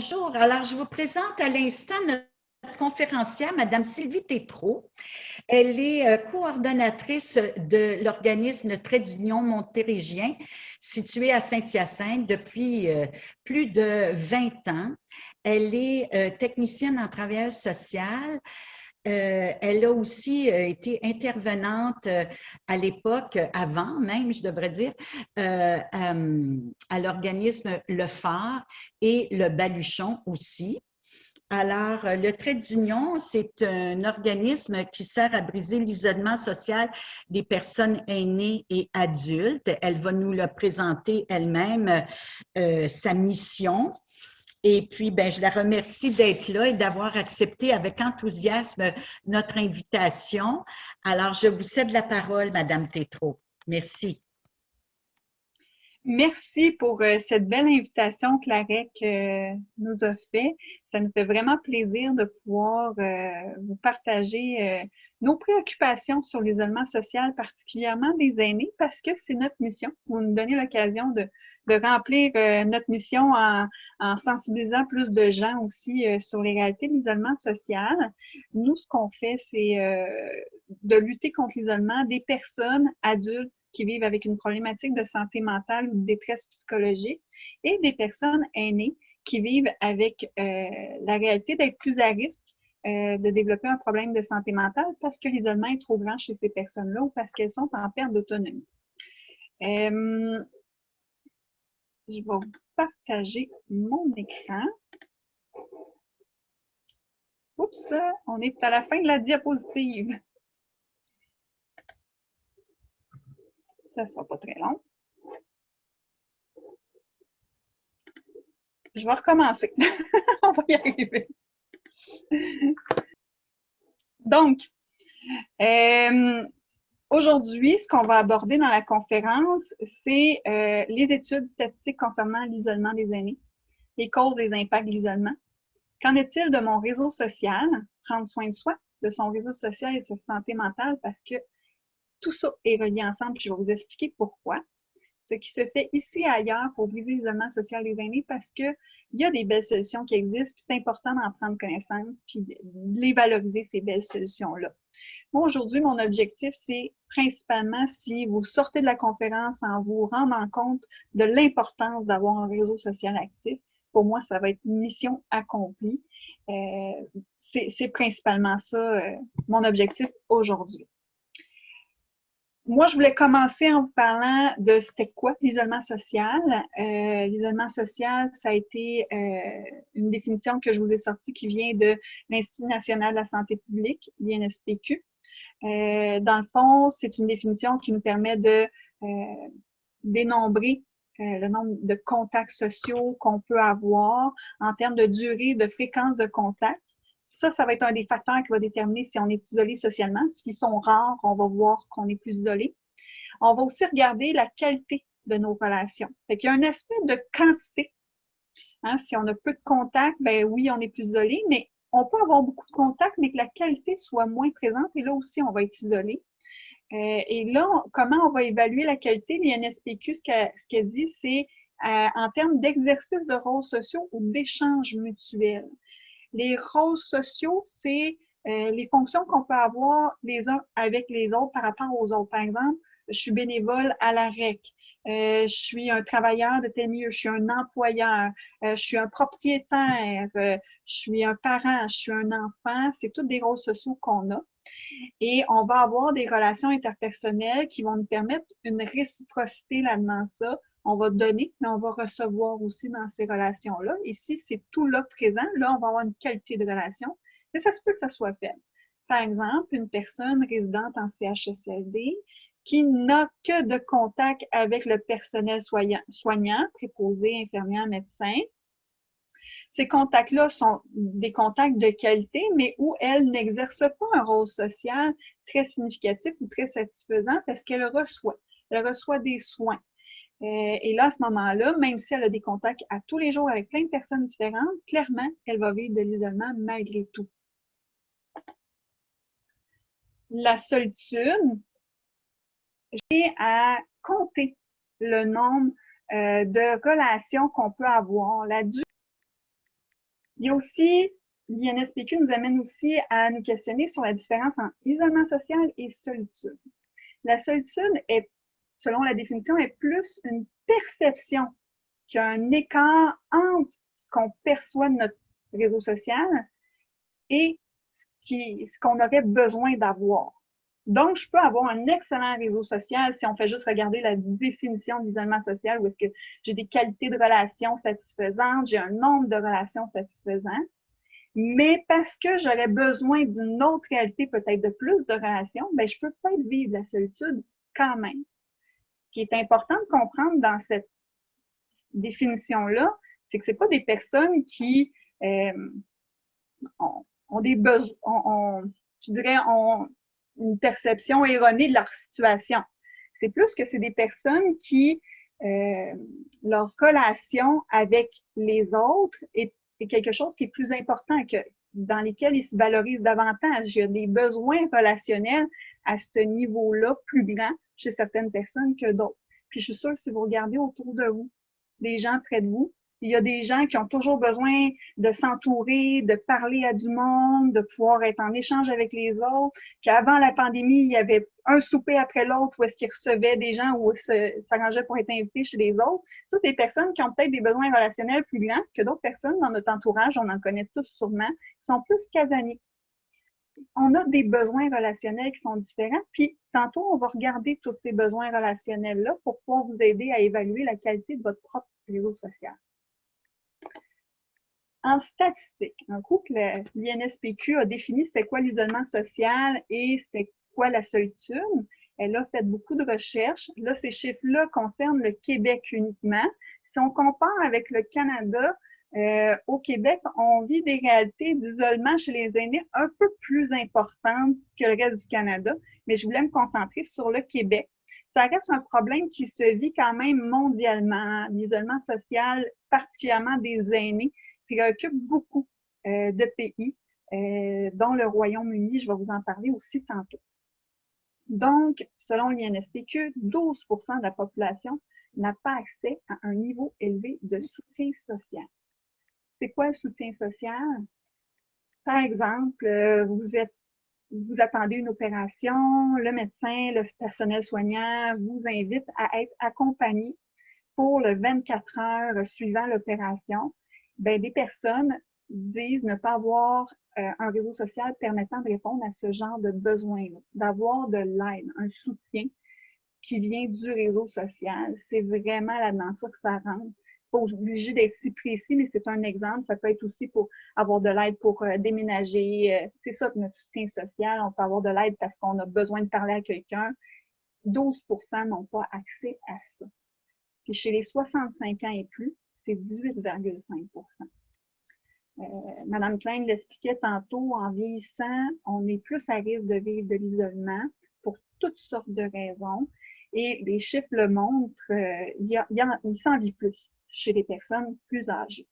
bonjour. Alors, je vous présente à l'instant notre conférencière, Madame Sylvie Tétrault. Elle est coordonnatrice de l'organisme Trait d'Union montérégien, situé à Saint-Hyacinthe depuis plus de 20 ans. Elle est technicienne en travail social. Elle a aussi été intervenante à l'époque, avant même, je devrais dire, à l'organisme Le Phare et le Baluchon aussi. Alors, le Trait d'Union, c'est un organisme qui sert à briser l'isolement social des personnes aînées et adultes. Elle va nous le présenter elle-même, sa mission. Et puis, ben, je la remercie d'être là et d'avoir accepté avec enthousiasme notre invitation. Alors, je vous cède la parole, Madame Tétrault. Merci. Merci pour cette belle invitation, Clarette, nous a fait. Ça nous fait vraiment plaisir de pouvoir vous partager nos préoccupations sur l'isolement social, particulièrement des aînés, parce que c'est notre mission. Vous nous donnez l'occasion de remplir notre mission en sensibilisant plus de gens aussi sur les réalités de l'isolement social. Nous, ce qu'on fait, c'est de lutter contre l'isolement des personnes adultes qui vivent avec une problématique de santé mentale ou de détresse psychologique, et des personnes aînées qui vivent avec la réalité d'être plus à risque de développer un problème de santé mentale parce que l'isolement est trop grand chez ces personnes-là ou parce qu'elles sont en perte d'autonomie. Je vais vous partager mon écran. Oups, on est à la fin de la diapositive. Ça ne sera pas très long. Je vais recommencer. On va y arriver. Donc, aujourd'hui, ce qu'on va aborder dans la conférence, c'est les études statistiques concernant l'isolement des aînés, les causes des impacts de l'isolement. Qu'en est-il de mon réseau social? Prendre soin de soi, de son réseau social et de sa santé mentale, parce que tout ça est relié ensemble, puis je vais vous expliquer pourquoi. Ce qui se fait ici et ailleurs pour briser l'isolement social des aînés, parce qu'il y a des belles solutions qui existent, puis c'est important d'en prendre connaissance, puis de les valoriser, ces belles solutions-là. Moi, aujourd'hui, mon objectif, c'est principalement, si vous sortez de la conférence en vous rendant compte de l'importance d'avoir un réseau social actif, pour moi, ça va être une mission accomplie. C'est principalement ça, mon objectif aujourd'hui. Moi, je voulais commencer en vous parlant de c'était quoi l'isolement social. L'isolement social, ça a été une définition que je vous ai sortie qui vient de l'Institut national de la santé publique, l'INSPQ. Dans le fond, c'est une définition qui nous permet de dénombrer le nombre de contacts sociaux qu'on peut avoir en termes de durée, de fréquence de contact. Ça va être un des facteurs qui va déterminer si on est isolé socialement. S'ils sont rares, on va voir qu'on est plus isolé. On va aussi regarder la qualité de nos relations. Fait qu'il y a un aspect de quantité. Hein? Si on a peu de contacts, ben oui, on est plus isolé, mais on peut avoir beaucoup de contacts, mais que la qualité soit moins présente, et là aussi, on va être isolé. Et là, comment on va évaluer la qualité? L'INSPQ, ce qu'elle dit, c'est en termes d'exercice de rôles sociaux ou d'échanges mutuels. Les rôles sociaux, c'est les fonctions qu'on peut avoir les uns avec les autres par rapport aux autres. Par exemple, je suis bénévole à la REC, je suis un travailleur de tel milieu, je suis un employeur, je suis un propriétaire, je suis un parent, je suis un enfant. C'est tous des rôles sociaux qu'on a. Et on va avoir des relations interpersonnelles qui vont nous permettre une réciprocité là-dedans ça. On va donner, mais on va recevoir aussi dans ces relations-là. Ici, c'est tout là présent. Là, on va avoir une qualité de relation, mais ça se peut que ça soit faible. Par exemple, une personne résidente en CHSLD qui n'a que de contact avec le personnel soignant, préposé, infirmière, médecin. Ces contacts-là sont des contacts de qualité, mais où elle n'exerce pas un rôle social très significatif ou très satisfaisant parce qu'elle reçoit. Elle reçoit des soins. Et là, à ce moment-là, même si elle a des contacts à tous les jours avec plein de personnes différentes, clairement, elle va vivre de l'isolement malgré tout. La solitude, j'ai à compter le nombre de relations qu'on peut avoir, la durée Il y a aussi, l'INSPQ nous amène aussi à nous questionner sur la différence entre isolement social et solitude. La solitude est, selon la définition, est plus une perception qu'il y a un écart entre ce qu'on perçoit de notre réseau social et ce qu'on aurait besoin d'avoir. Donc, je peux avoir un excellent réseau social si on fait juste regarder la définition d'isolement social, où est-ce que j'ai des qualités de relations satisfaisantes, j'ai un nombre de relations satisfaisant, mais parce que j'aurais besoin d'une autre réalité, peut-être de plus de relations, ben, je peux peut-être vivre la solitude quand même. Ce qui est important de comprendre dans cette définition-là, c'est que c'est pas des personnes qui ont des besoins, je dirais, ont une perception erronée de leur situation. C'est plus que c'est des personnes qui, leur relation avec les autres est quelque chose qui est plus important, dans lesquels ils se valorisent davantage. Il y a des besoins relationnels à ce niveau-là plus grands chez certaines personnes que d'autres. Puis je suis sûre que si vous regardez autour de vous, des gens près de vous, il y a des gens qui ont toujours besoin de s'entourer, de parler à du monde, de pouvoir être en échange avec les autres. Qu'avant la pandémie, il y avait un souper après l'autre où est-ce qu'ils recevaient des gens ou s'arrangeaient pour être invités chez les autres. Ça, c'est des personnes qui ont peut-être des besoins relationnels plus grands que d'autres personnes dans notre entourage, on en connaît tous sûrement, qui sont plus casaniers. On a des besoins relationnels qui sont différents, puis tantôt, on va regarder tous ces besoins relationnels-là pour pouvoir vous aider à évaluer la qualité de votre propre réseau social. En statistique, un coup que l'INSPQ a défini c'était quoi l'isolement social et c'était quoi la solitude, elle a fait beaucoup de recherches. Là, ces chiffres-là concernent le Québec uniquement. Si on compare avec le Canada, au Québec, on vit des réalités d'isolement chez les aînés un peu plus importantes que le reste du Canada, mais je voulais me concentrer sur le Québec. Ça reste un problème qui se vit quand même mondialement, l'isolement social, particulièrement des aînés, préoccupe beaucoup de pays, dont le Royaume-Uni. Je vais vous en parler aussi tantôt. Donc, selon l'INSPQ, 12% de la population n'a pas accès à un niveau élevé de soutien social. C'est quoi le soutien social? Par exemple, vous attendez une opération, le médecin, le personnel soignant vous invite à être accompagné pour le 24 heures suivant l'opération. Ben, des personnes disent ne pas avoir un réseau social permettant de répondre à ce genre de besoins-là, d'avoir de l'aide, un soutien qui vient du réseau social. C'est vraiment là-dedans ça que ça rentre. Pas obligé d'être si précis, mais c'est un exemple. Ça peut être aussi pour avoir de l'aide pour déménager. C'est ça que notre soutien social. On peut avoir de l'aide parce qu'on a besoin de parler à quelqu'un. 12% n'ont pas accès à ça. Puis chez les 65 ans et plus, c'est 18,5%. Madame Klein l'expliquait tantôt, en vieillissant, on est plus à risque de vivre de l'isolement pour toutes sortes de raisons. Et les chiffres le montrent, il s'en vit plus chez les personnes plus âgées.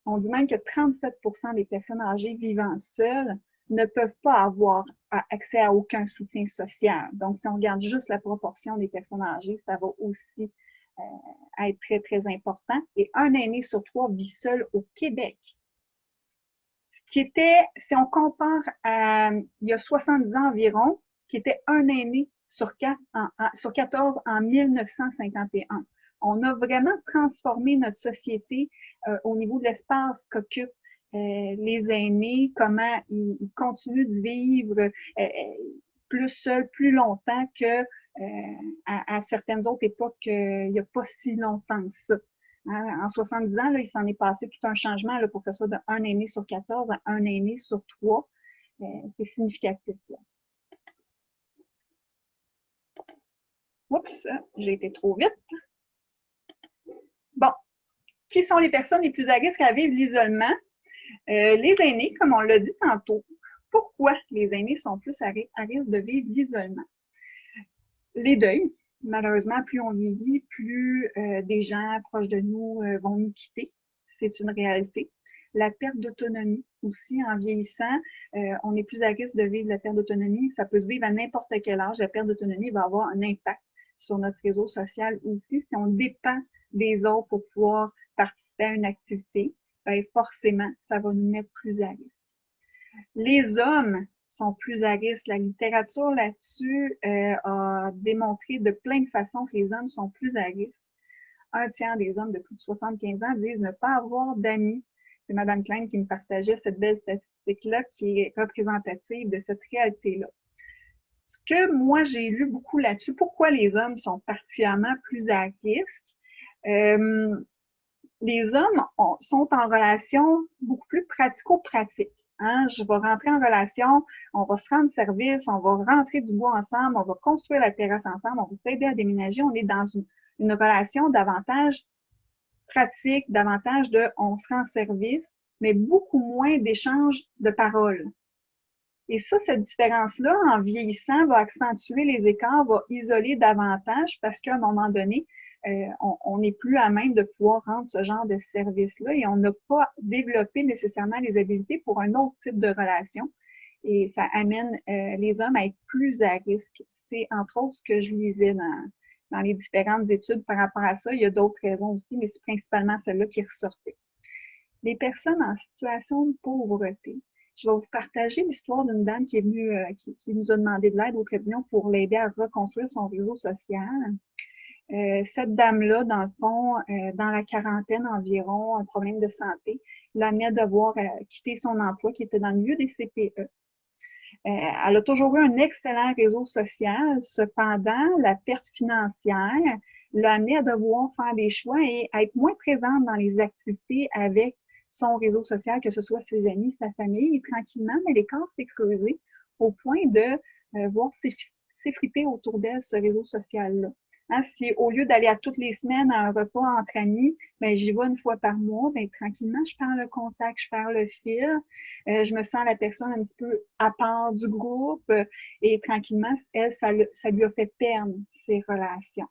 On dit même que 37% des personnes âgées vivant seules ne peuvent pas avoir accès à aucun soutien social. Donc, si on regarde juste la proportion des personnes âgées, ça va aussi être très, très important. Et un aîné sur 3 vit seul au Québec. Ce qui était, si on compare à il y a 70 ans environ, qui était un aîné sur 14 en 1951. On a vraiment transformé notre société au niveau de l'espace qu'occupent les aînés, comment ils continuent de vivre plus seuls, plus longtemps que à certaines autres époques, il n'y a pas si longtemps que ça. En 70 ans, là, il s'en est passé tout un changement là, pour que ce soit d'un aîné sur 14 à un aîné sur 3. C'est significatif. Là. Oups, j'ai été trop vite. Bon, qui sont les personnes les plus à risque à vivre l'isolement? Les aînés, comme on l'a dit tantôt. Pourquoi les aînés sont plus à risque de vivre l'isolement? Les deuils. Malheureusement, plus on vieillit, plus des gens proches de nous vont nous quitter. C'est une réalité. La perte d'autonomie aussi, en vieillissant, on est plus à risque de vivre la perte d'autonomie. Ça peut se vivre à n'importe quel âge. La perte d'autonomie va avoir un impact sur notre réseau social aussi. Si on dépend des autres pour pouvoir participer à une activité, ben forcément, ça va nous mettre plus à risque. Les hommes sont plus à risque. La littérature là-dessus a démontré de plein de façons que les hommes sont plus à risque. Un tiers des hommes de plus de 75 ans disent ne pas avoir d'amis. C'est Mme Klein qui me partageait cette belle statistique-là qui est représentative de cette réalité-là. Ce que moi, j'ai lu beaucoup là-dessus, pourquoi les hommes sont particulièrement plus à risque, les hommes sont en relation beaucoup plus pratico-pratique. Hein? Je vais rentrer en relation, on va se rendre service, on va rentrer du bois ensemble, on va construire la terrasse ensemble, on va s'aider à déménager. On est dans une relation davantage pratique, davantage de on se rend service, mais beaucoup moins d'échanges de paroles. Et ça, cette différence-là, en vieillissant, va accentuer les écarts, va isoler davantage parce qu'à un moment donné, on n'est plus à même de pouvoir rendre ce genre de service-là et on n'a pas développé nécessairement les habiletés pour un autre type de relation. Et ça amène les hommes à être plus à risque. C'est entre autres ce que je lisais dans les différentes études par rapport à ça. Il y a d'autres raisons aussi, mais c'est principalement celle-là qui ressortait. Les personnes en situation de pauvreté. Je vais vous partager l'histoire d'une dame qui est venue, qui nous a demandé de l'aide au Trait d'Union pour l'aider à reconstruire son réseau social. Cette dame-là, dans le fond, dans la quarantaine environ, un problème de santé, l'amenait à devoir quitter son emploi qui était dans le milieu des CPE. Elle a toujours eu un excellent réseau social. Cependant, la perte financière l'a amenée à devoir faire des choix et à être moins présente dans les activités avec son réseau social, que ce soit ses amis, sa famille. Et tranquillement, mais l'écart s'est creusé au point de voir s'effriter autour d'elle ce réseau social-là. Hein, si au lieu d'aller à toutes les semaines à un repas entre amis, ben, j'y vais une fois par mois, ben, tranquillement, je perds le contact, je perds le fil, je me sens la personne un petit peu à part du groupe et tranquillement, elle, ça lui a fait perdre ses relations.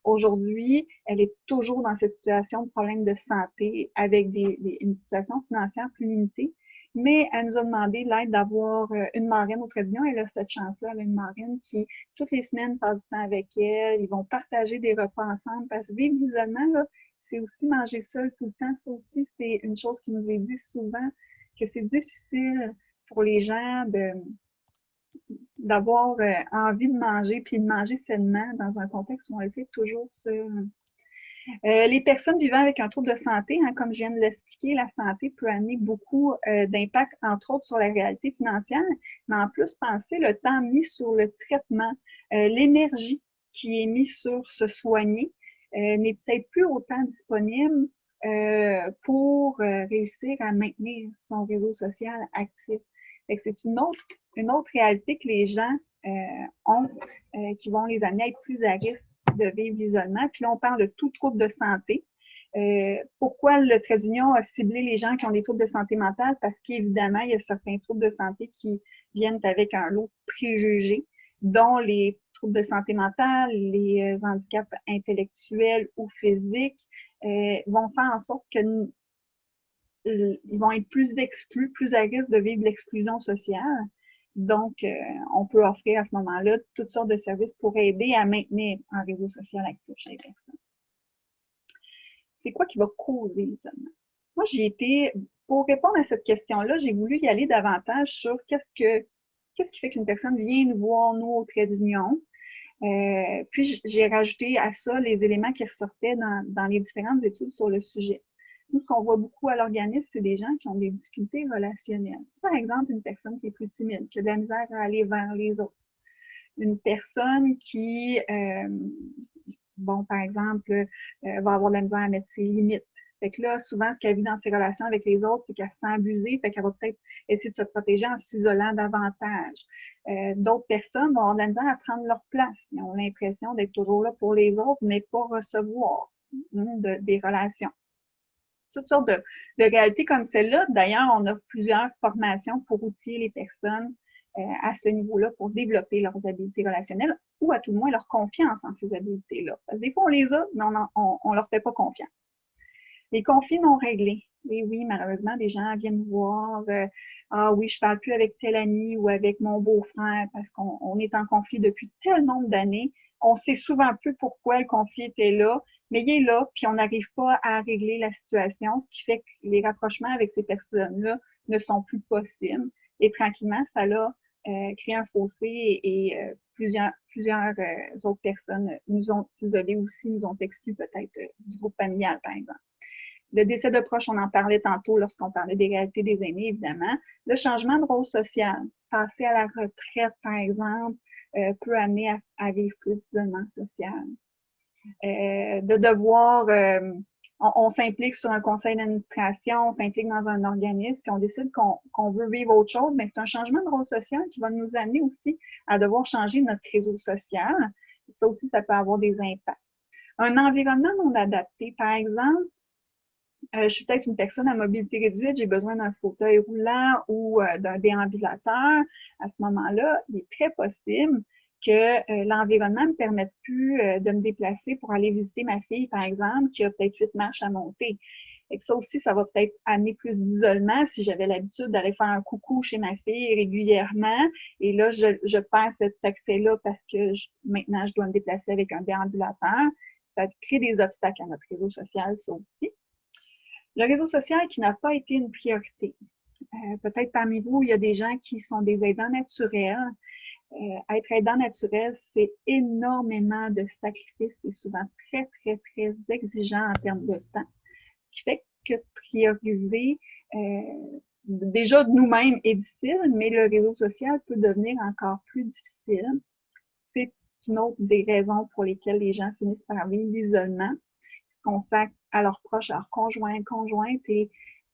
Aujourd'hui, elle est toujours dans cette situation de problème de santé avec une situation financière plus limitée, mais elle nous a demandé l'aide d'avoir une marraine au Trait d'Union. Elle a cette chance-là, elle a une marraine qui, toutes les semaines, passe du temps avec elle. Ils vont partager des repas ensemble parce que vivre l'isolement, là, c'est aussi manger seul tout le temps. Ça aussi, c'est une chose qui nous est dit souvent, que c'est difficile pour les gens d'avoir envie de manger puis de manger sainement dans un contexte où on le fait toujours seul. Les personnes vivant avec un trouble de santé, hein, comme je viens de l'expliquer, la santé peut amener beaucoup d'impact, entre autres, sur la réalité financière, mais en plus, pensez le temps mis sur le traitement, l'énergie qui est mise sur se soigner n'est peut-être plus autant disponible pour réussir à maintenir son réseau social actif. C'est une autre réalité que les gens ont qui vont les amener à être plus à risque de vivre l'isolement. Puis là, on parle de tout trouble de santé. Pourquoi le Trait d'Union a ciblé les gens qui ont des troubles de santé mentale? Parce qu'évidemment, il y a certains troubles de santé qui viennent avec un lot de préjugés, dont les troubles de santé mentale, les handicaps intellectuels ou physiques, vont faire en sorte qu'ils vont être plus exclus, plus à risque de vivre l'exclusion sociale. Donc, on peut offrir à ce moment-là toutes sortes de services pour aider à maintenir un réseau social actif chez les personnes. C'est quoi qui va causer l'isolement? Moi, pour répondre à cette question-là, j'ai voulu y aller davantage sur qu'est-ce qui fait qu'une personne vient nous voir, nous, au Trait d'Union. Puis, j'ai rajouté à ça les éléments qui ressortaient dans les différentes études sur le sujet. Nous, ce qu'on voit beaucoup à l'organisme, c'est des gens qui ont des difficultés relationnelles. Par exemple, une personne qui est plus timide, qui a de la misère à aller vers les autres. Une personne qui, par exemple, va avoir de la misère à mettre ses limites. Fait que là, souvent, ce qu'elle vit dans ses relations avec les autres, c'est qu'elle se sent abusée, fait qu'elle va peut-être essayer de se protéger en s'isolant davantage. D'autres personnes vont avoir de la misère à prendre leur place. Ils ont l'impression d'être toujours là pour les autres, mais pas recevoir des relations. Toutes sortes de réalités comme celle-là. D'ailleurs, on a plusieurs formations pour outiller les personnes à ce niveau-là pour développer leurs habiletés relationnelles ou à tout le moins leur confiance en ces habiletés-là. Parce que des fois, on les a, mais on leur fait pas confiance. Les conflits non réglés. Et oui, malheureusement, des gens viennent me voir, ah oui, je parle plus avec tel ami ou avec mon beau-frère parce qu'on est en conflit depuis tel nombre d'années. On sait souvent plus pourquoi le conflit était là, mais il est là, puis on n'arrive pas à régler la situation, ce qui fait que les rapprochements avec ces personnes-là ne sont plus possibles. Et tranquillement, ça a créé un fossé et plusieurs autres personnes nous ont isolés aussi, nous ont exclus peut-être du groupe familial, par exemple. Le décès de proches, on en parlait tantôt lorsqu'on parlait des réalités des aînés, évidemment. Le changement de rôle social, passer à la retraite, par exemple, peut amener à vivre plus d'isolement social. De devoir, on s'implique sur un conseil d'administration, on s'implique dans un organisme, puis on décide qu'on veut vivre autre chose, mais c'est un changement de rôle social qui va nous amener aussi à devoir changer notre réseau social. Ça aussi, ça peut avoir des impacts. Un environnement non adapté, par exemple, je suis peut-être une personne à mobilité réduite, j'ai besoin d'un fauteuil roulant ou d'un déambulateur. À ce moment-là, il est très possible que l'environnement ne me permette plus de me déplacer pour aller visiter ma fille, par exemple, qui a peut-être 8 marches à monter. Et ça aussi, ça va peut-être amener plus d'isolement si j'avais l'habitude d'aller faire un coucou chez ma fille régulièrement. Et là, je perds cet accès-là parce que maintenant, je dois me déplacer avec un déambulateur. Ça crée des obstacles à notre réseau social, ça aussi. Le réseau social qui n'a pas été une priorité. Peut-être parmi vous, il y a des gens qui sont des aidants naturels. Être aidant naturel, c'est énormément de sacrifices et souvent très, très, très exigeant en termes de temps. Ce qui fait que prioriser déjà nous-mêmes est difficile, mais le réseau social peut devenir encore plus difficile. C'est une autre des raisons pour lesquelles les gens finissent par vivre l'isolement. Ils se consacrent à leurs proches, à leurs conjointes et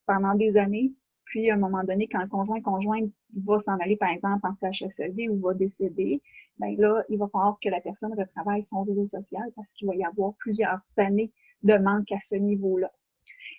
pendant des années. Puis, à un moment donné, quand le conjointe va s'en aller, par exemple, en CHSLD ou va décéder, ben là, il va falloir que la personne retravaille son réseau social parce qu'il va y avoir plusieurs années de manque à ce niveau-là.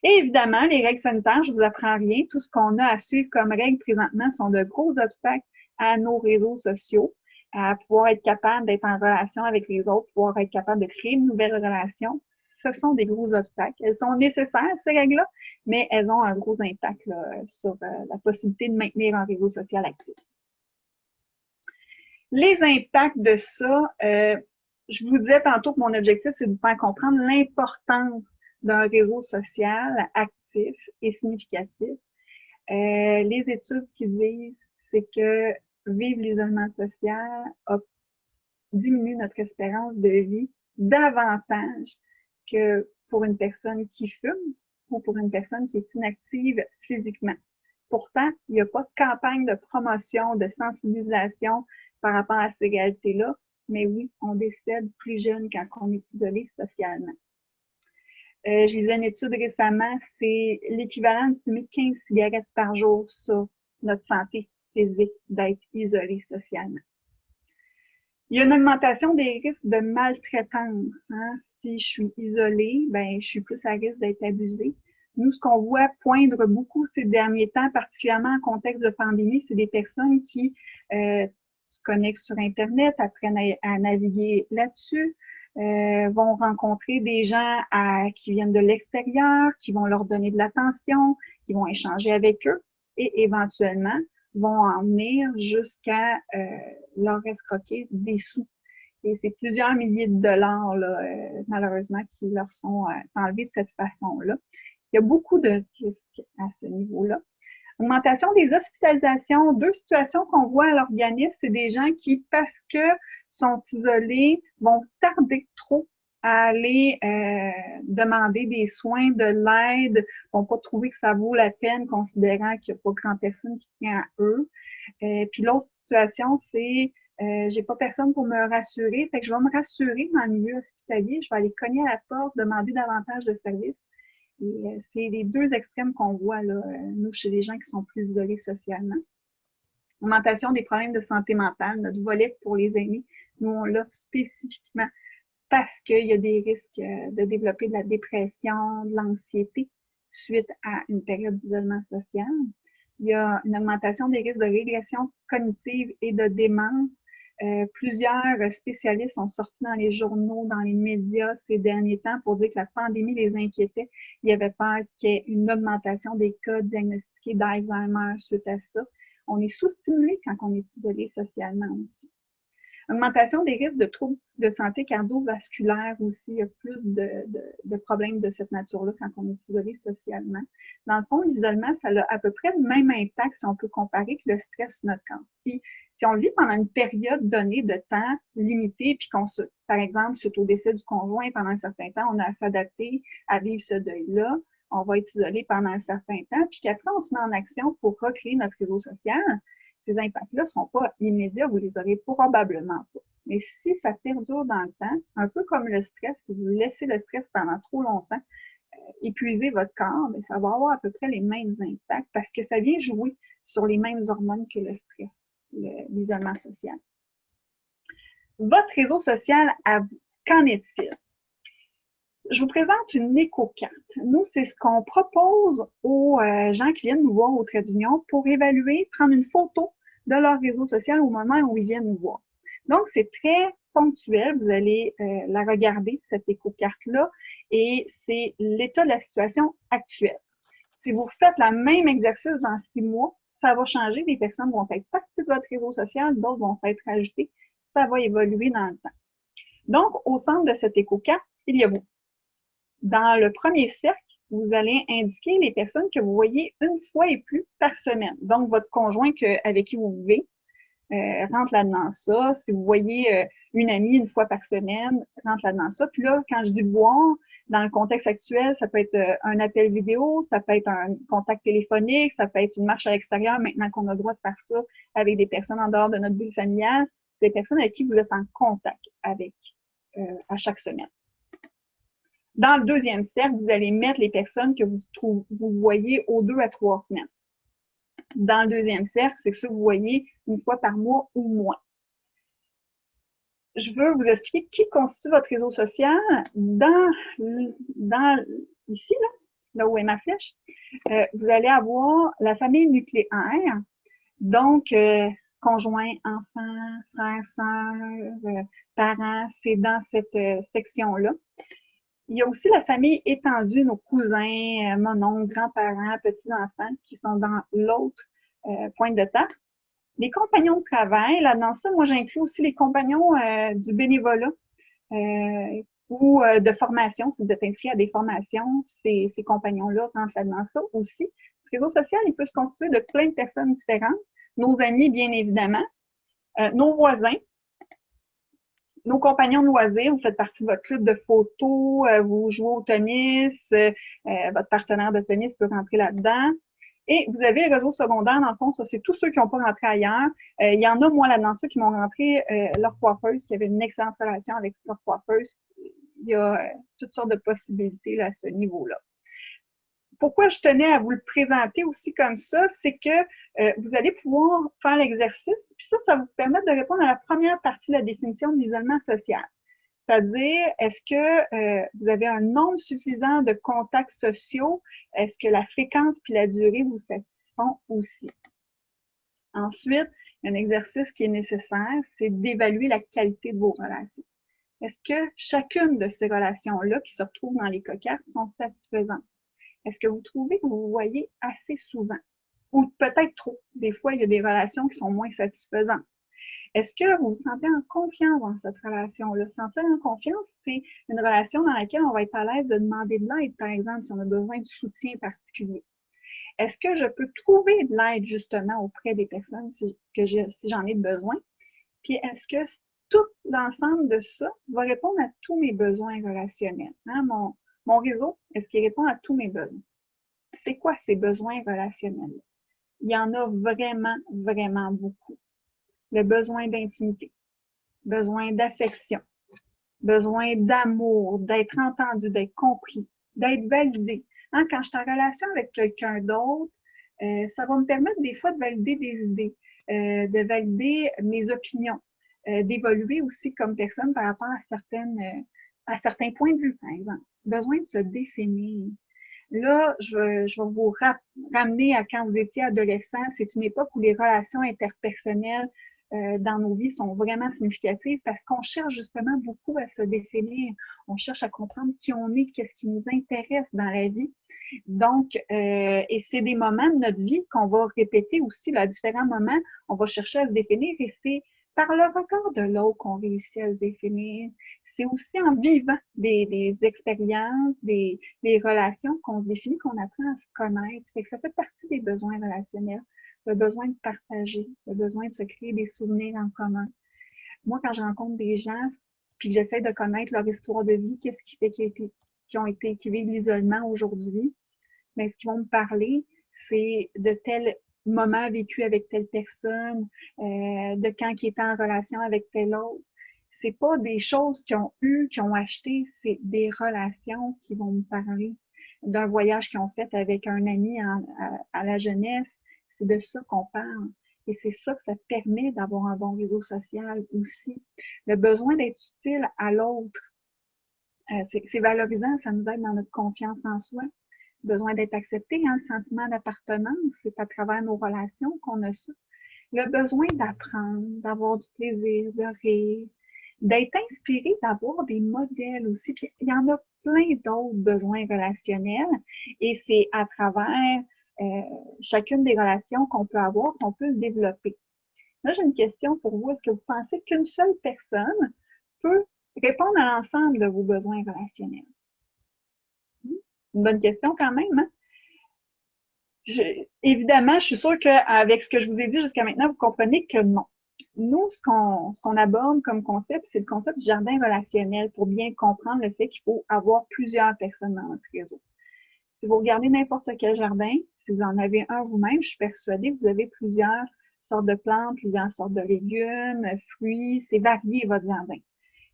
Et évidemment, les règles sanitaires, je vous apprends rien. Tout ce qu'on a à suivre comme règles présentement sont de gros obstacles à nos réseaux sociaux, à pouvoir être capable d'être en relation avec les autres, pouvoir être capable de créer de nouvelles relations. Ce sont des gros obstacles. Elles sont nécessaires, ces règles-là, mais elles ont un gros impact là, sur la possibilité de maintenir un réseau social actif. Les impacts de ça, je vous disais tantôt que mon objectif, c'est de vous faire comprendre l'importance d'un réseau social actif et significatif. Les études qui disent, c'est que vivre l'isolement social diminue notre espérance de vie davantage que pour une personne qui fume ou pour une personne qui est inactive physiquement. Pourtant, il n'y a pas de campagne de promotion, de sensibilisation par rapport à ces réalités-là, mais oui, on décède plus jeune quand on est isolé socialement. Je lisais une étude récemment, c'est l'équivalent de fumer 15 cigarettes par jour sur notre santé physique d'être isolé socialement. Il y a une augmentation des risques de maltraitance. Hein? Si je suis isolée, ben, je suis plus à risque d'être abusée. Nous, ce qu'on voit poindre beaucoup ces derniers temps, particulièrement en contexte de pandémie, c'est des personnes qui se connectent sur Internet, apprennent à naviguer là-dessus, vont rencontrer des gens qui viennent de l'extérieur, qui vont leur donner de l'attention, qui vont échanger avec eux et éventuellement vont en venir jusqu'à leur escroquer des sous. Et c'est plusieurs milliers de dollars, là, malheureusement, qui leur sont enlevés de cette façon-là. Il y a beaucoup de risques à ce niveau-là. Augmentation des hospitalisations, deux situations qu'on voit à l'organisme, c'est des gens qui, parce que sont isolés, vont tarder trop à aller demander des soins, de l'aide, vont pas trouver que ça vaut la peine, considérant qu'il n'y a pas grand personne qui tient à eux. Puis l'autre situation, c'est j'ai pas personne pour me rassurer, fait que je vais me rassurer dans le milieu hospitalier, je vais aller cogner à la porte, demander davantage de services. Et c'est les deux extrêmes qu'on voit là, nous, chez les gens qui sont plus isolés socialement. Augmentation des problèmes de santé mentale, notre volet pour les aînés, nous, on l'a spécifiquement parce qu'il y a des risques de développer de la dépression, de l'anxiété suite à une période d'isolement social. Il y a une augmentation des risques de régression cognitive et de démence Plusieurs spécialistes sont sortis dans les journaux, dans les médias ces derniers temps pour dire que la pandémie les inquiétait. Il y avait peur qu'il y ait une augmentation des cas diagnostiqués d'Alzheimer suite à ça. On est sous-stimulé quand on est isolé socialement aussi. Augmentation des risques de troubles de santé cardiovasculaire aussi. Il y a plus de problèmes de cette nature-là quand on est isolé socialement. Dans le fond, l'isolement, ça a à peu près le même impact, si on peut comparer, que le stress sur notre corps. Si on le vit pendant une période donnée de temps limité, puis qu'on se, par exemple, suite au décès du conjoint pendant un certain temps, on a à s'adapter à vivre ce deuil-là, on va être isolé pendant un certain temps, puis qu'après, on se met en action pour recréer notre réseau social, ces impacts-là ne sont pas immédiats, vous les aurez probablement pas. Mais si ça perdure dans le temps, un peu comme le stress, si vous laissez le stress pendant trop longtemps, épuiser votre corps, bien, ça va avoir à peu près les mêmes impacts parce que ça vient jouer sur les mêmes hormones que le stress, l'isolement social. Votre réseau social à vous, qu'en est-il? Je vous présente une éco-carte. Nous, c'est ce qu'on propose aux gens qui viennent nous voir au trait d'union pour évaluer, prendre une photo de leur réseau social au moment où ils viennent nous voir. Donc, c'est très ponctuel. Vous allez la regarder, cette éco-carte-là, et c'est l'état de la situation actuelle. Si vous faites le même exercice dans 6 mois, ça va changer. Des personnes vont être parties de votre réseau social, d'autres vont être ajoutées. Ça va évoluer dans le temps. Donc, au centre de cette éco-carte, il y a vous. Dans le premier cercle, vous allez indiquer les personnes que vous voyez une fois et plus par semaine. Donc, votre conjoint avec qui vous vivez rentre là-dedans ça. Si vous voyez une amie une fois par semaine, rentre là-dedans ça. Puis là, quand je dis voir, dans le contexte actuel, ça peut être un appel vidéo, ça peut être un contact téléphonique, ça peut être une marche à l'extérieur maintenant qu'on a le droit de faire ça avec des personnes en dehors de notre bulle familiale. C'est des personnes avec qui vous êtes en contact avec à chaque semaine. Dans le deuxième cercle, vous allez mettre les personnes que vous voyez aux 2 à 3 semaines. Dans le deuxième cercle, c'est ceux que vous voyez une fois par mois ou moins. Je veux vous expliquer qui constitue votre réseau social. Ici, là où est ma flèche, vous allez avoir la famille nucléaire, donc conjoint, enfants, frères, sœurs, parents, c'est dans cette section-là. Il y a aussi la famille étendue, nos cousins, mon oncle, grands-parents, petits-enfants qui sont dans l'autre pointe de table. Les compagnons de travail, là dans ça, moi j'inclus aussi les compagnons du bénévolat ou de formation. Si vous êtes inscrit à des formations, ces compagnons-là rentrent là dans ça aussi. Le réseau social, il peut se constituer de plein de personnes différentes. Nos amis, bien évidemment, nos voisins, nos compagnons de loisirs, vous faites partie de votre club de photos, vous jouez au tennis, votre partenaire de tennis peut rentrer là-dedans. Et vous avez le réseau secondaire, dans le fond, ça, c'est tous ceux qui n'ont pas rentré ailleurs. Il y en a, moi, là-dedans, ceux qui m'ont rentré leur coiffeuse, qui avaient une excellente relation avec leur coiffeuse. Il y a toutes sortes de possibilités là, à ce niveau-là. Pourquoi je tenais à vous le présenter aussi comme ça, c'est que vous allez pouvoir faire l'exercice, puis ça va vous permettre de répondre à la première partie de la définition de l'isolement social. C'est-à-dire, est-ce que vous avez un nombre suffisant de contacts sociaux? Est-ce que la fréquence puis la durée vous satisfont aussi? Ensuite, un exercice qui est nécessaire, c'est d'évaluer la qualité de vos relations. Est-ce que chacune de ces relations-là qui se retrouvent dans les cocartes sont satisfaisantes? Est-ce que vous trouvez que vous vous voyez assez souvent? Ou peut-être trop. Des fois, il y a des relations qui sont moins satisfaisantes. Est-ce que vous vous sentez en confiance dans cette relation-là? Se sentir en confiance, c'est une relation dans laquelle on va être à l'aise de demander de l'aide, par exemple, si on a besoin de soutien particulier. Est-ce que je peux trouver de l'aide, justement, auprès des personnes si j'en ai besoin? Puis, est-ce que tout l'ensemble de ça va répondre à tous mes besoins relationnels? Hein? Mon réseau, est-ce qu'il répond à tous mes besoins? C'est quoi ces besoins relationnels? Il y en a vraiment, vraiment beaucoup. Le besoin d'intimité, besoin d'affection, besoin d'amour, d'être entendu, d'être compris, d'être validé. Hein, quand je suis en relation avec quelqu'un d'autre, ça va me permettre des fois de valider des idées, de valider mes opinions, d'évoluer aussi comme personne par rapport à certains points de vue, par exemple. Besoin de se définir. Là, je vais vous ramener à quand vous étiez adolescent. C'est une époque où les relations interpersonnelles dans nos vies sont vraiment significatives parce qu'on cherche justement beaucoup à se définir. On cherche à comprendre qui on est, qu'est-ce qui nous intéresse dans la vie. Donc, et c'est des moments de notre vie qu'on va répéter aussi, à différents moments, on va chercher à se définir et c'est par le regard de l'autre qu'on réussit à se définir. C'est aussi en vivant des expériences, des relations qu'on se définit, qu'on apprend à se connaître. Fait que ça fait partie des besoins relationnels, le besoin de partager, le besoin de se créer des souvenirs en commun. Moi, quand je rencontre des gens, puis que j'essaie de connaître leur histoire de vie, qu'est-ce qui fait qu'ils vivent l'isolement aujourd'hui, mais ce qu'ils vont me parler, c'est de tel moment vécu avec telle personne, de quand ils étaient en relation avec tel autre. C'est pas des choses qu'ils ont eues, qu'ils ont achetées, c'est des relations qui vont me parler d'un voyage qu'ils ont fait avec un ami à la jeunesse. C'est de ça qu'on parle. Et c'est ça que ça permet d'avoir un bon réseau social aussi. Le besoin d'être utile à l'autre, c'est valorisant, ça nous aide dans notre confiance en soi. Besoin d'être accepté, hein, le sentiment d'appartenance, c'est à travers nos relations qu'on a ça. Le besoin d'apprendre, d'avoir du plaisir, de rire, d'être inspiré, d'avoir des modèles aussi. Puis il y en a plein d'autres besoins relationnels et c'est à travers chacune des relations qu'on peut avoir qu'on peut le développer. Là, j'ai une question pour vous. Est-ce que vous pensez qu'une seule personne peut répondre à l'ensemble de vos besoins relationnels? Une bonne question quand même, hein? Évidemment, je suis sûre qu'avec ce que je vous ai dit jusqu'à maintenant, vous comprenez que non. Nous, ce qu'on aborde comme concept, c'est le concept du jardin relationnel pour bien comprendre le fait qu'il faut avoir plusieurs personnes dans notre réseau. Si vous regardez n'importe quel jardin, si vous en avez un vous-même, je suis persuadée que vous avez plusieurs sortes de plantes, plusieurs sortes de légumes, fruits, c'est varié votre jardin.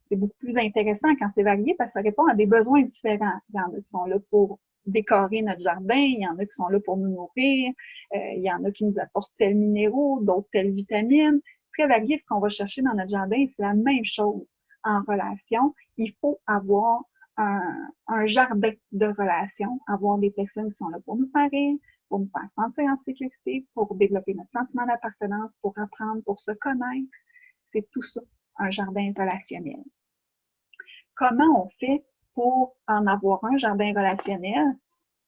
C'est beaucoup plus intéressant quand c'est varié parce que ça répond à des besoins différents. Il y en a qui sont là pour décorer notre jardin, il y en a qui sont là pour nous nourrir, il y en a qui nous apportent tels minéraux, d'autres telles vitamines. Très varié ce qu'on va chercher dans notre jardin, c'est la même chose en relation. Il faut avoir un jardin de relations, avoir des personnes qui sont là pour nous faire rire, pour nous faire sentir en sécurité, pour développer notre sentiment d'appartenance, pour apprendre, pour se connaître. C'est tout ça, un jardin relationnel. Comment on fait pour en avoir un jardin relationnel?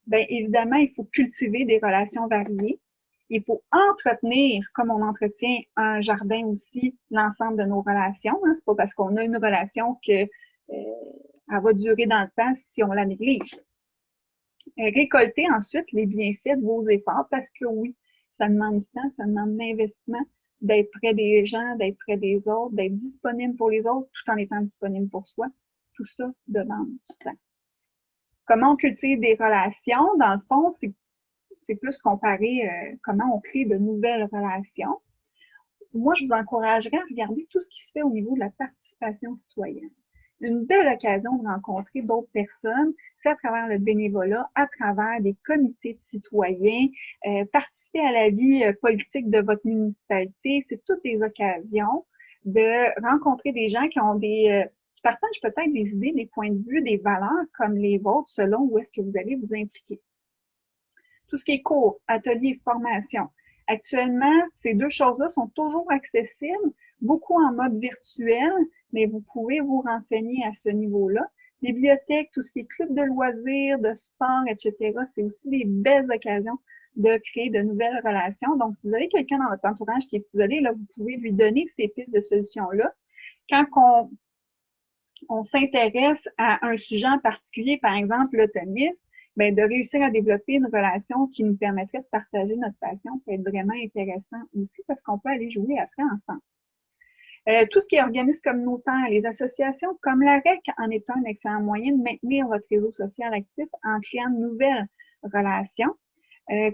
Bien, évidemment, il faut cultiver des relations variées. Il faut entretenir, comme on entretient un jardin aussi, l'ensemble de nos relations. Hein. C'est pas parce qu'on a une relation que elle va durer dans le temps si on la néglige. Récolter ensuite les bienfaits de vos efforts parce que oui, ça demande du temps, ça demande de l'investissement, d'être près des gens, d'être près des autres, d'être disponible pour les autres tout en étant disponible pour soi. Tout ça demande du temps. Comment on cultive des relations? Dans le fond, c'est plus comparé comment on crée de nouvelles relations. Moi, je vous encouragerais à regarder tout ce qui se fait au niveau de la participation citoyenne. Une belle occasion de rencontrer d'autres personnes, c'est à travers le bénévolat, à travers des comités de citoyens, participer à la vie politique de votre municipalité. C'est toutes des occasions de rencontrer des gens qui ont qui partagent peut-être des idées, des points de vue, des valeurs comme les vôtres selon où est-ce que vous allez vous impliquer. Tout ce qui est cours, ateliers, formation. Actuellement, ces deux choses-là sont toujours accessibles, beaucoup en mode virtuel, mais vous pouvez vous renseigner à ce niveau-là. Bibliothèque, tout ce qui est club de loisirs, de sport, etc., c'est aussi des belles occasions de créer de nouvelles relations. Donc, si vous avez quelqu'un dans votre entourage qui est isolé, là, vous pouvez lui donner ces pistes de solutions-là. Quand on s'intéresse à un sujet en particulier, par exemple l'autonisme, ben, de réussir à développer une relation qui nous permettrait de partager notre passion peut être vraiment intéressant aussi parce qu'on peut aller jouer après ensemble. Tout ce qui est organisme communautaire, les associations comme la REC en est un excellent moyen de maintenir votre réseau social actif en créant de nouvelles relations.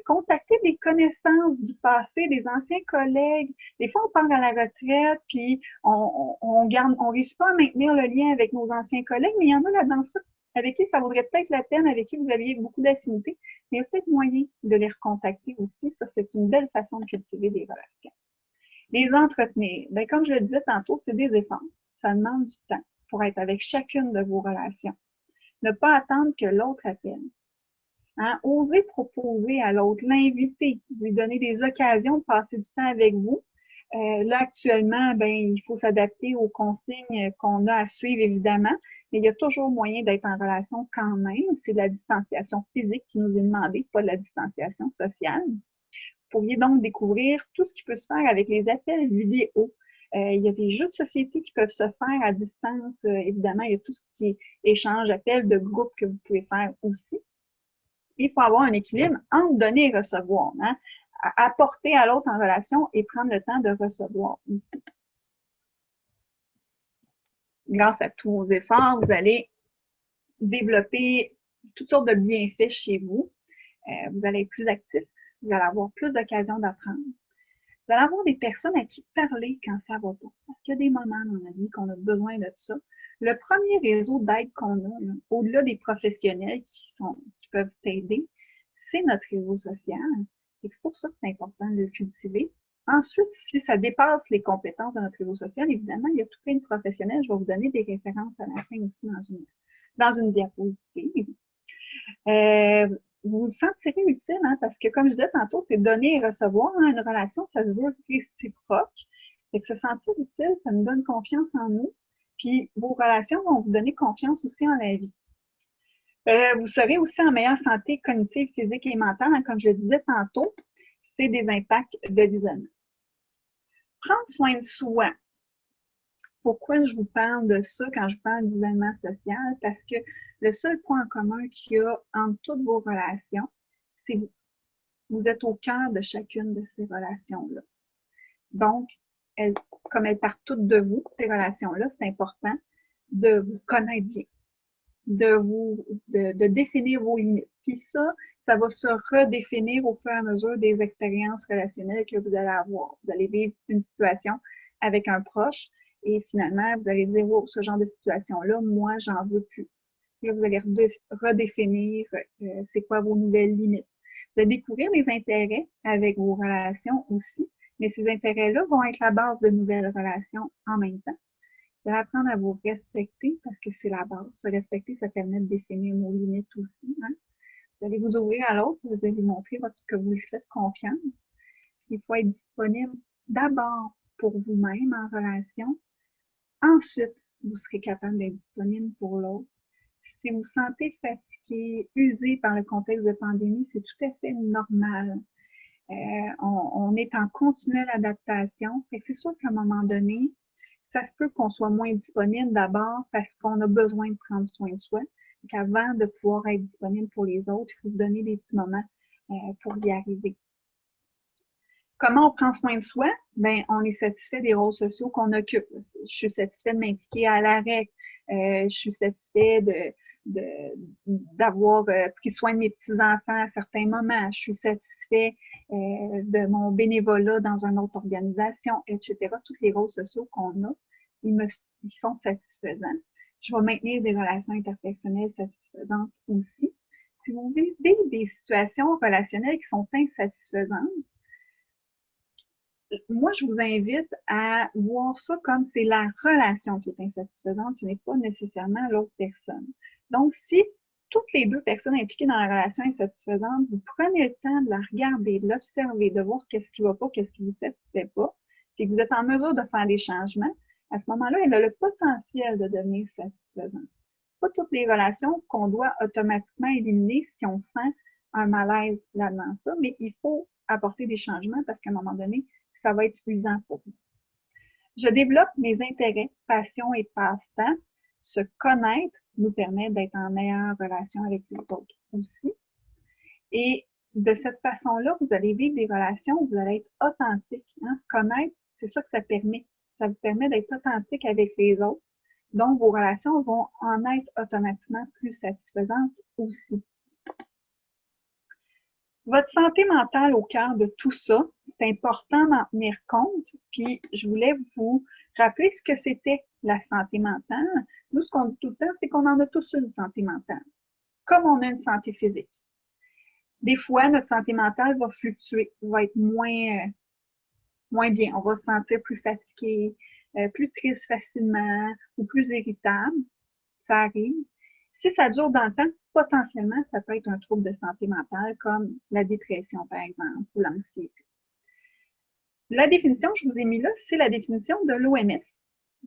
Contacter des connaissances du passé, des anciens collègues. Des fois, on part à la retraite, puis on réussit pas à maintenir le lien avec nos anciens collègues, mais il y en a là-dedans ça avec qui ça vaudrait peut-être la peine, avec qui vous aviez beaucoup d'affinités, mais il y a peut-être moyen de les recontacter aussi. Ça, c'est une belle façon de cultiver des relations. Les entretenir, bien, comme je le disais tantôt, c'est des efforts. Ça demande du temps pour être avec chacune de vos relations. Ne pas attendre que l'autre appelle. Hein? Osez proposer à l'autre, l'inviter, lui donner des occasions de passer du temps avec vous. Là, actuellement, ben, il faut s'adapter aux consignes qu'on a à suivre, évidemment, mais il y a toujours moyen d'être en relation quand même. C'est de la distanciation physique qui nous est demandée, pas de la distanciation sociale. Vous pourriez donc découvrir tout ce qui peut se faire avec les appels vidéo. Il y a des jeux de société qui peuvent se faire à distance. Évidemment, il y a tout ce qui est échange, appels de groupe que vous pouvez faire aussi. Il faut avoir un équilibre entre donner et recevoir, hein? Apporter à l'autre en relation et prendre le temps de recevoir aussi. Grâce à tous vos efforts, vous allez développer toutes sortes de bienfaits chez vous. Vous allez être plus actif, vous allez avoir plus d'occasions d'apprendre. Vous allez avoir des personnes à qui parler quand ça va pas. Parce qu'il y a des moments dans la vie qu'on a besoin de ça. Le premier réseau d'aide qu'on a, au-delà des professionnels qui peuvent t'aider, c'est notre réseau social. C'est pour ça que c'est important de le cultiver. Ensuite, si ça dépasse les compétences de notre réseau social, évidemment, il y a tout plein de professionnels. Je vais vous donner des références à la fin aussi dans une diapositive. Vous vous sentirez utile, hein, parce que comme je disais tantôt, c'est donner et recevoir, hein, une relation, ça se veut réciproque. Et que se sentir utile, ça nous donne confiance en nous. Puis vos relations vont vous donner confiance aussi en la vie. Vous serez aussi en meilleure santé cognitive, physique et mentale, hein, comme je le disais tantôt, c'est des impacts de l'isolement. Prendre soin de soi. Pourquoi je vous parle de ça quand je parle d'isolement social? Parce que le seul point en commun qu'il y a entre toutes vos relations, c'est vous. Vous êtes au cœur de chacune de ces relations-là. Donc, comme elles partent toutes de vous, ces relations-là, c'est important de vous connaître bien, de définir vos limites. Puis ça va se redéfinir au fur et à mesure des expériences relationnelles que vous allez avoir. Vous allez vivre une situation avec un proche et finalement, vous allez dire, oh, ce genre de situation-là, moi, j'en veux plus. Là, vous allez redéfinir c'est quoi vos nouvelles limites. Vous allez découvrir les intérêts avec vos relations aussi, mais ces intérêts-là vont être la base de nouvelles relations en même temps. Vous allez apprendre à vous respecter parce que c'est la base. Se respecter, ça permet de définir nos limites aussi. Hein? Vous allez vous ouvrir à l'autre, vous allez lui montrer que vous lui faites confiance. Il faut être disponible d'abord pour vous-même en relation. Ensuite, vous serez capable d'être disponible pour l'autre. Si vous vous sentez fatigué, usé par le contexte de pandémie, c'est tout à fait normal. On est en continuelle adaptation. C'est sûr qu'à un moment donné, ça se peut qu'on soit moins disponible d'abord parce qu'on a besoin de prendre soin de soi. Donc, avant de pouvoir être disponible pour les autres, il faut se donner des petits moments pour y arriver. Comment on prend soin de soi? Ben, on est satisfait des rôles sociaux qu'on occupe. Je suis satisfait de m'impliquer à l'arrêt. Je suis satisfait d'avoir pris soin de mes petits-enfants à certains moments. Je suis satisfait de mon bénévolat dans une autre organisation, etc. Tous les rôles sociaux qu'on a, ils sont satisfaisants. Je vais maintenir des relations interpersonnelles satisfaisantes aussi. Si vous vivez des situations relationnelles qui sont insatisfaisantes, moi, je vous invite à voir ça comme c'est la relation qui est insatisfaisante, ce n'est pas nécessairement l'autre personne. Donc, si toutes les deux personnes impliquées dans la relation insatisfaisante, vous prenez le temps de la regarder, de l'observer, de voir qu'est-ce qui ne va pas, qu'est-ce qui ne vous satisfait pas, et que vous êtes en mesure de faire des changements, à ce moment-là, elle a le potentiel de devenir satisfaisante. Pas toutes les relations qu'on doit automatiquement éliminer si on sent un malaise là-dedans ça, mais il faut apporter des changements parce qu'à un moment donné, ça va être usant pour vous. Je développe mes intérêts, passions et passe-temps. Se connaître nous permet d'être en meilleure relation avec les autres aussi. Et de cette façon-là, vous allez vivre des relations où vous allez être authentique. Hein? Se connaître, c'est ça que ça permet. Ça vous permet d'être authentique avec les autres. Donc, vos relations vont en être automatiquement plus satisfaisantes aussi. Votre santé mentale au cœur de tout ça, c'est important d'en tenir compte. Puis, je voulais vous rappeler ce que c'était la santé mentale. Nous, ce qu'on dit tout le temps, c'est qu'on en a tous une santé mentale, comme on a une santé physique. Des fois, notre santé mentale va fluctuer, va être moins bien. On va se sentir plus fatigué, plus triste facilement ou plus irritable. Ça arrive. Si ça dure dans le temps, potentiellement, ça peut être un trouble de santé mentale comme la dépression, par exemple, ou l'anxiété. La définition que je vous ai mis là, c'est la définition de l'OMS,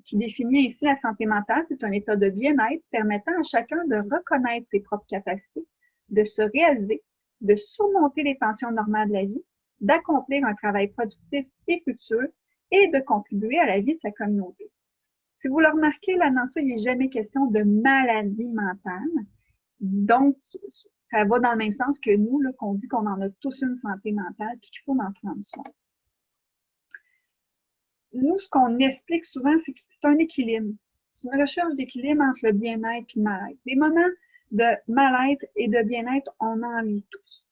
qui définit ainsi la santé mentale. C'est un état de bien-être permettant à chacun de reconnaître ses propres capacités, de se réaliser, de surmonter les tensions normales de la vie, d'accomplir un travail productif et fructueux et de contribuer à la vie de sa communauté. Si vous le remarquez, là, dans ça, il n'est jamais question de maladie mentale. Donc, ça va dans le même sens que nous, là, qu'on dit qu'on en a tous une santé mentale et qu'il faut en prendre soin. Nous, ce qu'on explique souvent, c'est que c'est un équilibre. C'est une recherche d'équilibre entre le bien-être et le mal-être. Des moments de mal-être et de bien-être, on en vit tous.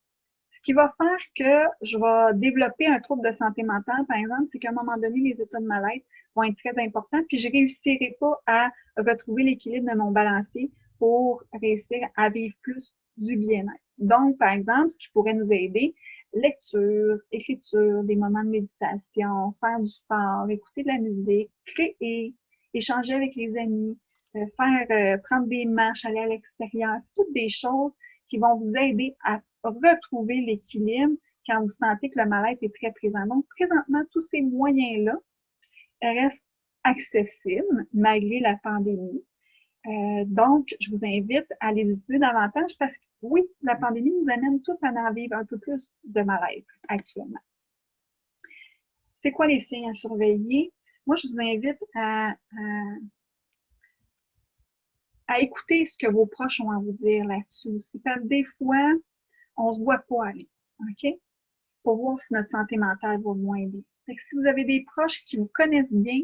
Ce qui va faire que je vais développer un trouble de santé mentale, par exemple, c'est qu'à un moment donné, les états de mal-être vont être très importants, puis je ne réussirai pas à retrouver l'équilibre de mon balancier pour réussir à vivre plus du bien-être. Donc, par exemple, ce qui pourrait nous aider, lecture, écriture, des moments de méditation, faire du sport, écouter de la musique, créer, échanger avec les amis, prendre des marches, aller à l'extérieur, c'est toutes des choses qui vont vous aider à retrouver l'équilibre quand vous sentez que le mal-être est très présent. Donc, présentement, tous ces moyens-là restent accessibles malgré la pandémie. Donc, je vous invite à les utiliser davantage parce que oui, la pandémie nous amène tous à en vivre un peu plus de mal-être actuellement. C'est quoi les signes à surveiller? Moi, je vous invite à écouter ce que vos proches ont à vous dire là-dessus aussi. Parce que des fois, on se voit pas aller, OK? Pour voir si notre santé mentale va moins bien. Fait que si vous avez des proches qui vous connaissent bien,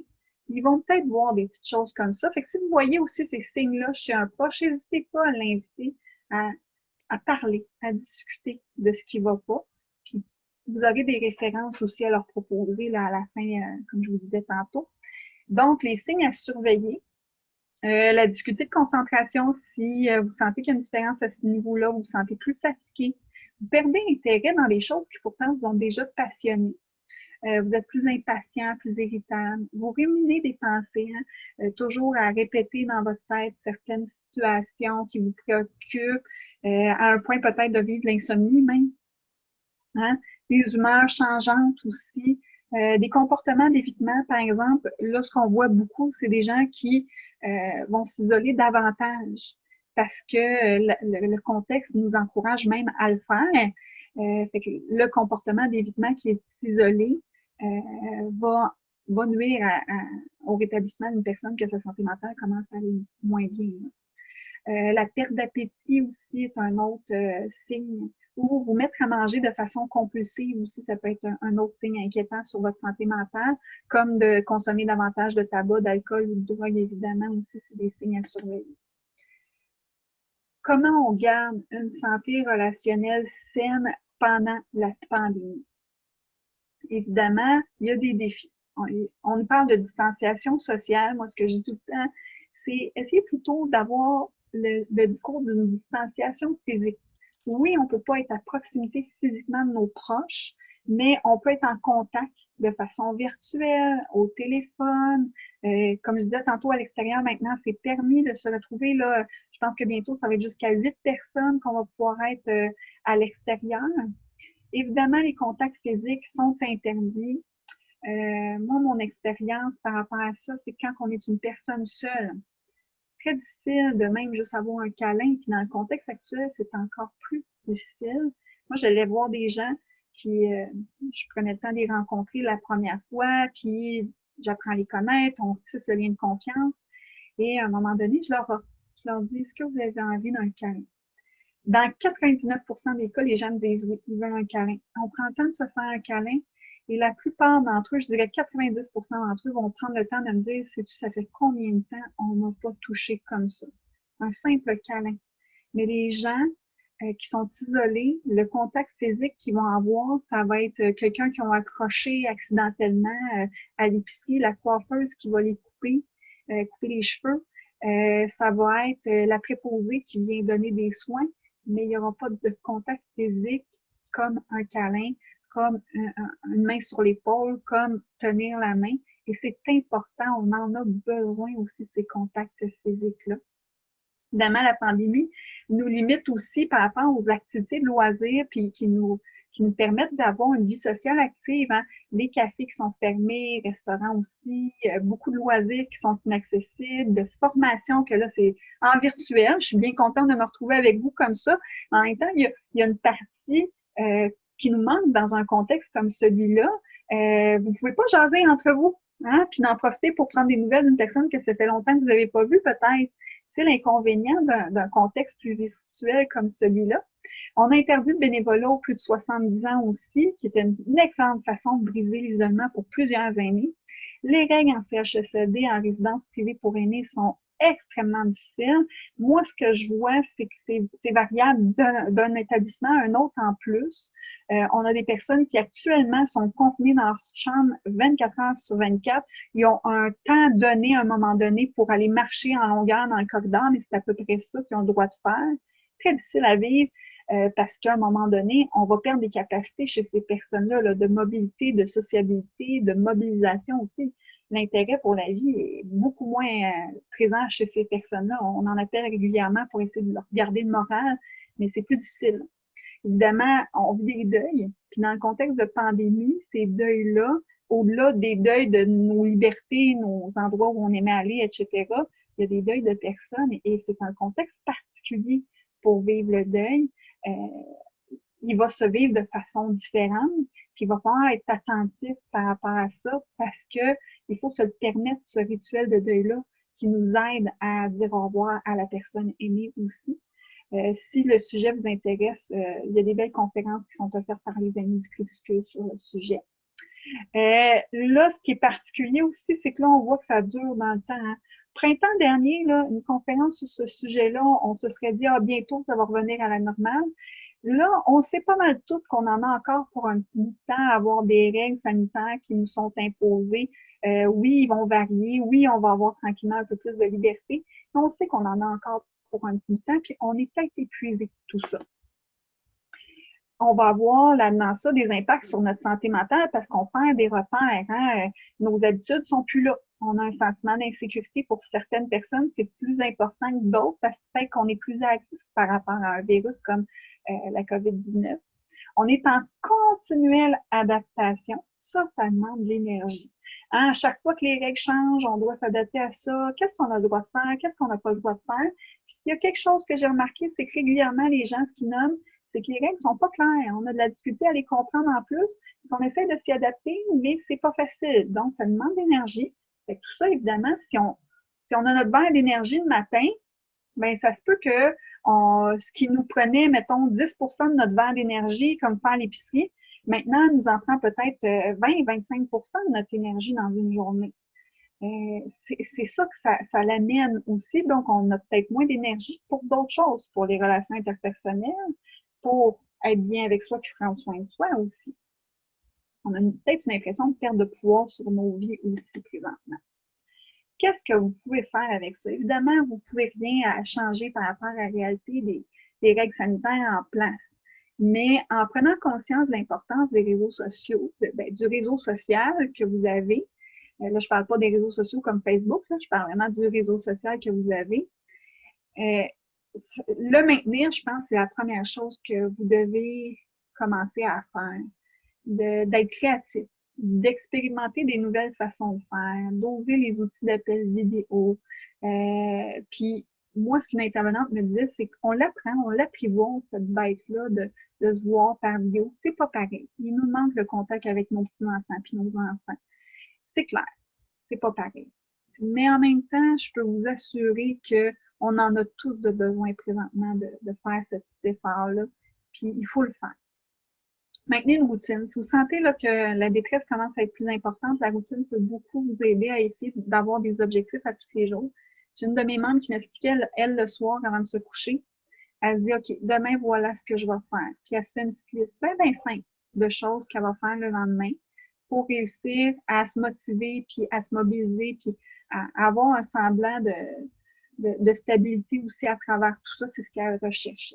ils vont peut-être voir des petites choses comme ça. Fait que si vous voyez aussi ces signes-là chez un proche, n'hésitez pas à l'inviter à parler, à discuter de ce qui va pas. Puis vous aurez des références aussi à leur proposer là, à la fin, comme je vous disais tantôt. Donc, les signes à surveiller. La difficulté de concentration, si vous sentez qu'il y a une différence à ce niveau-là, vous vous sentez plus fatigué, vous perdez intérêt dans les choses qui pourtant vous ont déjà passionné. Vous êtes plus impatient, plus irritable. Vous ruminez des pensées, toujours à répéter dans votre tête certaines situations qui vous préoccupent, à un point peut-être de vivre l'insomnie même. Hein? Des humeurs changeantes aussi. Des comportements d'évitement, par exemple, là, ce qu'on voit beaucoup, c'est des gens qui vont s'isoler davantage parce que le contexte nous encourage même à le faire. Fait que le comportement d'évitement qui est isolé va nuire au rétablissement d'une personne que sa santé mentale commence à aller moins bien. La perte d'appétit aussi est un autre signe. Ou vous mettre à manger de façon compulsive aussi, ça peut être un autre signe inquiétant sur votre santé mentale, comme de consommer davantage de tabac, d'alcool ou de drogue, évidemment, aussi, c'est des signes à surveiller. Comment on garde une santé relationnelle saine pendant la pandémie? Évidemment, il y a des défis. On nous parle de distanciation sociale. Moi, ce que je dis tout le temps, c'est essayer plutôt d'avoir le discours d'une distanciation physique. Oui, on ne peut pas être à proximité physiquement de nos proches, mais on peut être en contact de façon virtuelle, au téléphone. Comme je disais tantôt, à l'extérieur, maintenant, c'est permis de se retrouver. Là, je pense que bientôt, ça va être jusqu'à 8 personnes qu'on va pouvoir être à l'extérieur. Évidemment, les contacts physiques sont interdits. Moi, mon expérience par rapport à ça, c'est quand on est une personne seule, très difficile de même juste avoir un câlin. Puis dans le contexte actuel, c'est encore plus difficile. Moi, j'allais voir des gens qui, je prenais le temps de les rencontrer la première fois, puis j'apprends à les connaître, on tisse le lien de confiance. Et à un moment donné, je leur dis, est-ce que vous avez envie d'un câlin? Dans 99% des cas, les gens me disent oui, ils veulent un câlin. On prend le temps de se faire un câlin et la plupart d'entre eux, je dirais 90% d'entre eux vont prendre le temps de me dire, sais-tu, ça fait combien de temps on m'a pas touché comme ça? Un simple câlin. Mais les gens qui sont isolés, le contact physique qu'ils vont avoir, ça va être quelqu'un qui ont accroché accidentellement à l'épicerie, la coiffeuse qui va les couper, couper les cheveux. Ça va être la préposée qui vient donner des soins, mais il n'y aura pas de contact physique comme un câlin, comme une main sur l'épaule, comme tenir la main. Et c'est important, on en a besoin aussi de ces contacts physiques-là. Évidemment, la pandémie nous limite aussi par rapport aux activités de loisirs puis qui nous qui nous permettent d'avoir une vie sociale active, hein. Les cafés qui sont fermés, restaurants aussi, beaucoup de loisirs qui sont inaccessibles, de formation que là, c'est en virtuel. Je suis bien contente de me retrouver avec vous comme ça. En même temps, il y a une partie qui nous manque dans un contexte comme celui-là. Vous pouvez pas jaser entre vous, hein, puis d'en profiter pour prendre des nouvelles d'une personne que ça fait longtemps que vous n'avez pas vue, peut-être. C'est l'inconvénient d'un contexte plus virtuel comme celui-là. On a interdit le bénévolat aux plus de 70 ans aussi, qui était une excellente façon de briser l'isolement pour plusieurs années. Les règles en CHSLD, en résidence privée pour aînés, sont extrêmement difficiles. Moi, ce que je vois, c'est que c'est variable d'un établissement à un autre en plus. On a des personnes qui actuellement sont confinées dans leur chambre 24 heures sur 24. Ils ont un temps donné, à un moment donné, pour aller marcher en longueur dans le corridor, mais c'est à peu près ça qu'ils ont le droit de faire. Très difficile à vivre. Parce qu'à un moment donné, on va perdre des capacités chez ces personnes-là, là, de mobilité, de sociabilité, de mobilisation aussi. L'intérêt pour la vie est beaucoup moins présent chez ces personnes-là. On en appelle régulièrement pour essayer de leur garder le moral, mais c'est plus difficile. Évidemment, on vit des deuils, puis dans le contexte de pandémie, ces deuils-là, au-delà des deuils de nos libertés, nos endroits où on aimait aller, etc., il y a des deuils de personnes et c'est un contexte particulier pour vivre le deuil. Il va se vivre de façon différente, puis il va falloir être attentif par rapport à ça parce que il faut se le permettre, ce rituel de deuil-là, qui nous aide à dire au revoir à la personne aimée aussi. Si le sujet vous intéresse, il y a des belles conférences qui sont offertes par les amis du Crépuscule sur le sujet. Là, ce qui est particulier aussi, c'est que là, on voit que ça dure dans le temps. Hein. Printemps dernier, là, une conférence sur ce sujet-là, on se serait dit, ah, bientôt, ça va revenir à la normale. Là, on sait pas mal tout qu'on en a encore pour un petit bout de temps à avoir des règles sanitaires qui nous sont imposées. Oui, ils vont varier. Oui, on va avoir tranquillement un peu plus de liberté. Mais on sait qu'on en a encore pour un petit bout de temps, puis on est peut-être épuisé de tout ça. On va avoir là-dedans ça des impacts sur notre santé mentale parce qu'on perd des repères. Hein? Nos habitudes sont plus là. On a un sentiment d'insécurité pour certaines personnes, c'est plus important que d'autres parce que peut-être qu'on est plus à risque par rapport à un virus comme la COVID-19. On est en continuelle adaptation. Ça demande de l'énergie. Hein? À chaque fois que les règles changent, on doit s'adapter à ça. Qu'est-ce qu'on a le droit de faire? Qu'est-ce qu'on n'a pas le droit de faire? Puis, s'il y a quelque chose que j'ai remarqué, c'est que régulièrement, les gens, ce qu'ils nomment, c'est que les règles sont pas claires. On a de la difficulté à les comprendre en plus. On essaie de s'y adapter, mais c'est pas facile. Donc, ça demande d'énergie. Fait que tout ça, évidemment, si on a notre verre d'énergie le matin, ben ça se peut que ce qui nous prenait, mettons, 10 de notre verre d'énergie, comme faire l'épicerie, maintenant, nous en prend peut-être 20-25 de notre énergie dans une journée. C'est ça que ça l'amène aussi. Donc, on a peut-être moins d'énergie pour d'autres choses, pour les relations interpersonnelles, pour être bien avec soi puis prendre soin de soi aussi. On a peut-être une impression de perte de pouvoir sur nos vies aussi présentement. Qu'est-ce que vous pouvez faire avec ça? Évidemment, vous ne pouvez rien changer par rapport à la réalité des règles sanitaires en place. Mais en prenant conscience de l'importance des réseaux sociaux, du réseau social que vous avez, là, je ne parle pas des réseaux sociaux comme Facebook, là, je parle vraiment du réseau social que vous avez. Le maintenir, je pense, c'est la première chose que vous devez commencer à faire, d'être créatif, d'expérimenter des nouvelles façons de faire, d'oser les outils d'appel vidéo. Puis moi, ce qu'une intervenante me disait, c'est qu'on l'apprend, on l'apprivoise, cette bête-là de se voir par vidéo. C'est pas pareil. Il nous manque le contact avec nos petits-enfants puis nos enfants. C'est clair, c'est pas pareil. Mais en même temps, je peux vous assurer qu'on en a tous de besoin présentement de faire cet effort-là. Puis il faut le faire. Maintenez une routine. Si vous sentez là, que la détresse commence à être plus importante, la routine peut beaucoup vous aider à essayer d'avoir des objectifs à tous les jours. J'ai une de mes membres qui m'expliquait, elle, le soir, avant de se coucher, elle se dit, OK, demain, voilà ce que je vais faire. Puis elle se fait une petite liste bien simple de choses qu'elle va faire le lendemain pour réussir à se motiver, puis à se mobiliser, puis à avoir un semblant de stabilité aussi à travers tout ça. C'est ce qu'elle recherche.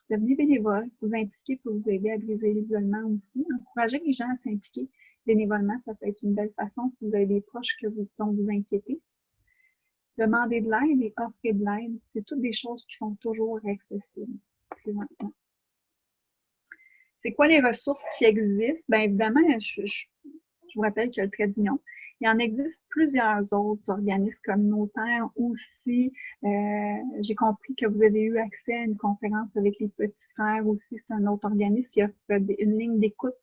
Devenez bénévole, vous impliquer pour vous aider à briser l'isolement aussi. Encouragez les gens à s'impliquer bénévolement, ça peut être une belle façon si vous avez des proches dont vous inquiétez. Demander de l'aide et offrir de l'aide, c'est toutes des choses qui sont toujours accessibles présentement. C'est quoi les ressources qui existent? Bien évidemment, je vous rappelle qu'il y a le trait d'union. Il en existe plusieurs autres organismes communautaires aussi. J'ai compris que vous avez eu accès à une conférence avec les petits frères aussi. C'est un autre organisme qui offre une ligne d'écoute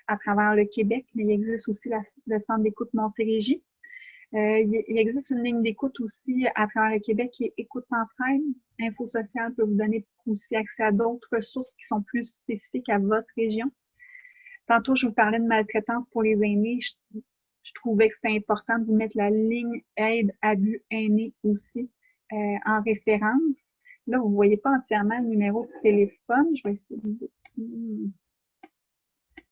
à travers le Québec, mais il existe aussi le Centre d'écoute Montérégie. Il existe une ligne d'écoute aussi à travers le Québec qui est Écoute Entraide. Info Sociale peut vous donner aussi accès à d'autres ressources qui sont plus spécifiques à votre région. Tantôt, je vous parlais de maltraitance pour les aînés. Je trouvais que c'était important de vous mettre la ligne aide abus aînés aussi en référence. Là, vous ne voyez pas entièrement le numéro de téléphone. Je vais essayer de...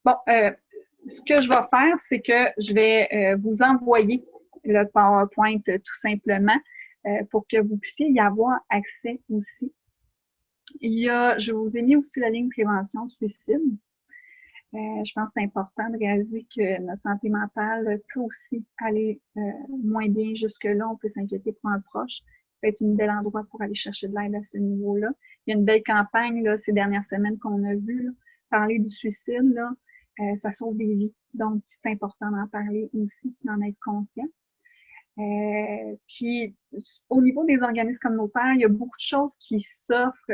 Bon, ce que je vais faire, c'est que je vais vous envoyer le PowerPoint tout simplement pour que vous puissiez y avoir accès aussi. Je vous ai mis aussi la ligne prévention suicide. Je pense que c'est important de réaliser que notre santé mentale peut aussi aller moins bien jusque-là. On peut s'inquiéter pour un proche. Ça peut être un bel endroit pour aller chercher de l'aide à ce niveau-là. Il y a une belle campagne là, ces dernières semaines qu'on a vu là, parler du suicide. Là, ça sauve des vies. Donc, c'est important d'en parler aussi, d'en être conscient. Puis, au niveau des organismes communautaires, il y a beaucoup de choses qui s'offrent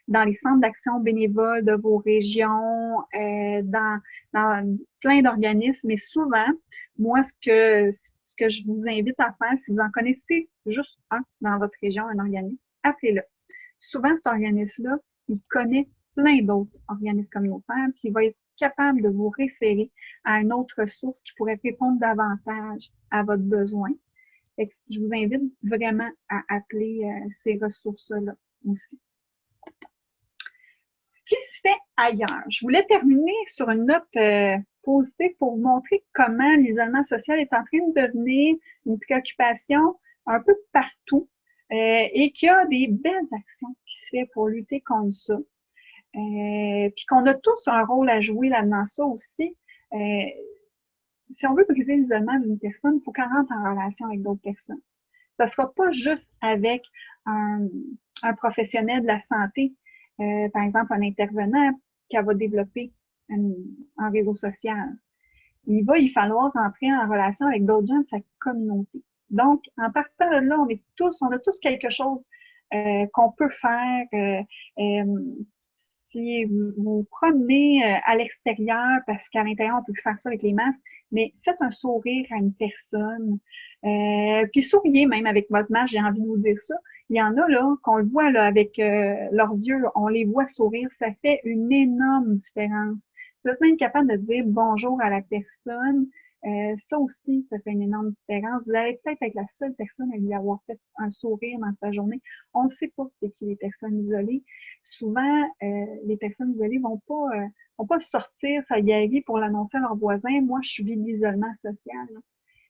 dans les centres d'action bénévoles de vos régions, dans plein d'organismes. Mais souvent, moi, ce que je vous invite à faire, si vous en connaissez juste un dans votre région, un organisme, appelez-le. Souvent, cet organisme-là, il connaît plein d'autres organismes communautaires, puis il va être capable de vous référer à une autre ressource qui pourrait répondre davantage à votre besoin. Fait que je vous invite vraiment à appeler ces ressources-là aussi. Ce qui se fait ailleurs. Je voulais terminer sur une note positive pour vous montrer comment l'isolement social est en train de devenir une préoccupation un peu partout et qu'il y a des belles actions qui se font pour lutter contre ça. Puis qu'on a tous un rôle à jouer là-dedans ça aussi. Si on veut briser l'isolement d'une personne, il faut qu'elle rentre en relation avec d'autres personnes. Ça ne sera pas juste avec un professionnel de la santé, par exemple un intervenant qui va développer un réseau social. Il va y falloir entrer en relation avec d'autres gens de sa communauté. Donc, en partant de là, on a tous quelque chose qu'on peut faire. Si vous vous promenez à l'extérieur, parce qu'à l'intérieur, on peut plus faire ça avec les masques, mais faites un sourire à une personne. Puis souriez même avec votre masque, j'ai envie de vous dire ça. Il y en a là, qu'on le voit là, avec leurs yeux, on les voit sourire, ça fait une énorme différence. Si vous êtes même capable de dire bonjour à la personne, ça aussi, ça fait une énorme différence. Vous allez peut-être être la seule personne à lui avoir fait un sourire dans sa journée. On ne sait pas c'est qui les personnes isolées. Souvent, les personnes isolées vont pas sortir sa guérie pour l'annoncer à leurs voisins. Moi, je vis de l'isolement social.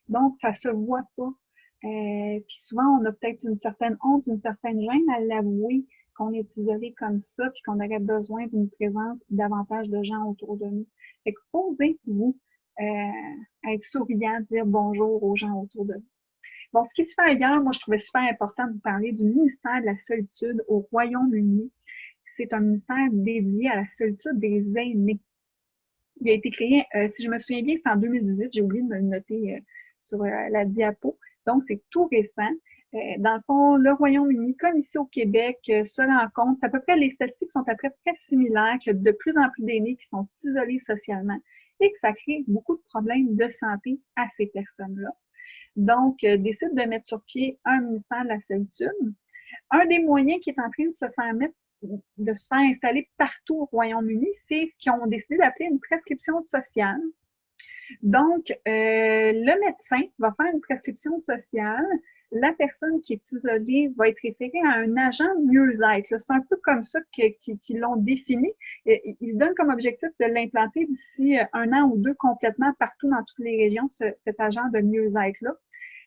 Donc, ça se voit pas. Puis souvent, on a peut-être une certaine honte, une certaine gêne à l'avouer qu'on est isolé comme ça, puis qu'on aurait besoin d'une présence davantage de gens autour de nous. Fait que osez-vous être souriant, dire bonjour aux gens autour de vous. Bon, ce qui se fait ailleurs, moi, je trouvais super important de vous parler du ministère de la solitude au Royaume-Uni. C'est un ministère dédié à la solitude des aînés. Il a été créé, si je me souviens bien, c'est en 2018. J'ai oublié de me le noter sur la diapo. Donc, c'est tout récent. Dans le fond, le Royaume-Uni, comme ici au Québec, se rend compte, à peu près, les statistiques sont à peu près similaires, qu'il y a de plus en plus d'aînés qui sont isolés socialement et que ça crée beaucoup de problèmes de santé à ces personnes-là. Donc, décide de mettre sur pied un ministère de la solitude. Un des moyens qui est en train de se faire installer partout au Royaume-Uni, c'est ce qu'ils ont décidé d'appeler une prescription sociale. Donc, le médecin va faire une prescription sociale. La personne qui est isolée va être référée à un agent mieux-être. C'est un peu comme ça qu'ils l'ont défini. Ils donnent comme objectif de l'implanter d'ici 1 an ou 2 complètement partout dans toutes les régions, cet agent de mieux-être-là.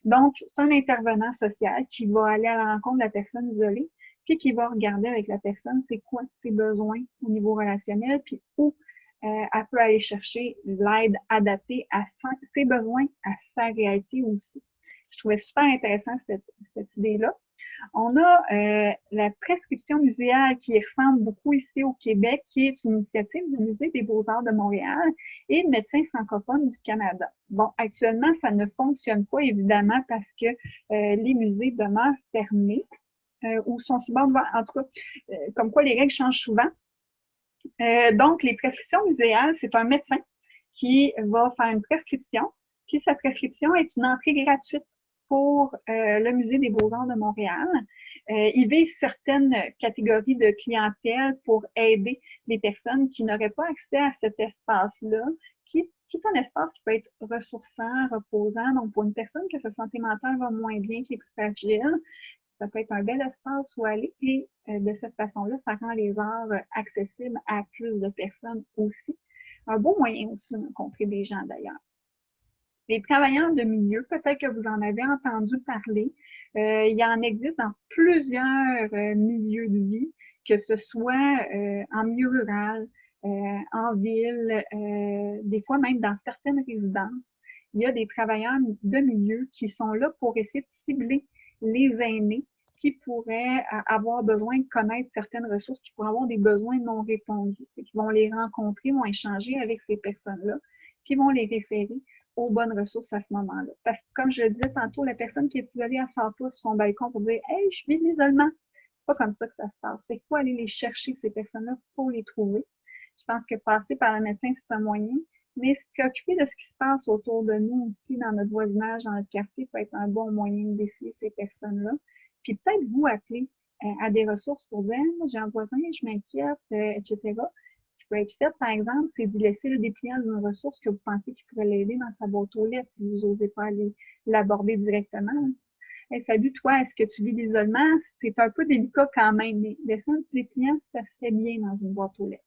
Donc, c'est un intervenant social qui va aller à la rencontre de la personne isolée, puis qui va regarder avec la personne c'est quoi ses besoins au niveau relationnel, puis où elle peut aller chercher l'aide adaptée à ses besoins, à sa réalité aussi. Je trouvais super intéressant cette idée-là. On a la prescription muséale qui ressemble beaucoup ici au Québec, qui est une initiative du Musée des Beaux-Arts de Montréal et de Médecins francophones du Canada. Bon, actuellement, ça ne fonctionne pas, évidemment, parce que les musées demeurent fermés ou sont souvent, en tout cas, comme quoi les règles changent souvent. Donc, les prescriptions muséales, c'est un médecin qui va faire une prescription, puis sa prescription est une entrée gratuite pour le Musée des Beaux-Arts de Montréal. Il vise certaines catégories de clientèle pour aider les personnes qui n'auraient pas accès à cet espace-là, qui est un espace qui peut être ressourçant, reposant. Donc, pour une personne que sa santé mentale va moins bien, qui est plus fragile, ça peut être un bel espace où aller et de cette façon-là, ça rend les arts accessibles à plus de personnes aussi. Un beau moyen aussi de rencontrer des gens d'ailleurs. Les travailleurs de milieu, peut-être que vous en avez entendu parler, il y en existe dans plusieurs milieux de vie, que ce soit en milieu rural, en ville, des fois même dans certaines résidences. Il y a des travailleurs de milieu qui sont là pour essayer de cibler les aînés qui pourraient avoir besoin de connaître certaines ressources, qui pourraient avoir des besoins non répondus, qui vont les rencontrer, vont échanger avec ces personnes-là, puis vont les référer aux bonnes ressources à ce moment-là. Parce que, comme je le disais tantôt, la personne qui est isolée, elle sort pas sur son balcon pour dire « Hey, je vis l'isolement ». C'est pas comme ça que ça se passe. Fait qu'il faut aller les chercher, ces personnes-là, pour les trouver. Je pense que passer par le médecin, c'est un moyen, mais s'occuper de ce qui se passe autour de nous aussi, dans notre voisinage, dans notre quartier, peut être un bon moyen d'essayer ces personnes-là. Puis peut-être vous appeler à des ressources pour dire « J'ai un voisin, je m'inquiète, etc. » Peut être faite, par exemple, c'est de laisser le dépliant d'une ressource que vous pensez qui pourrait l'aider dans sa boîte aux lettres si vous n'osez pas aller l'aborder directement. Hey, salut, toi, est-ce que tu vis l'isolement? C'est un peu délicat quand même, mais laisser un petit dépliant, ça se fait bien dans une boîte aux lettres.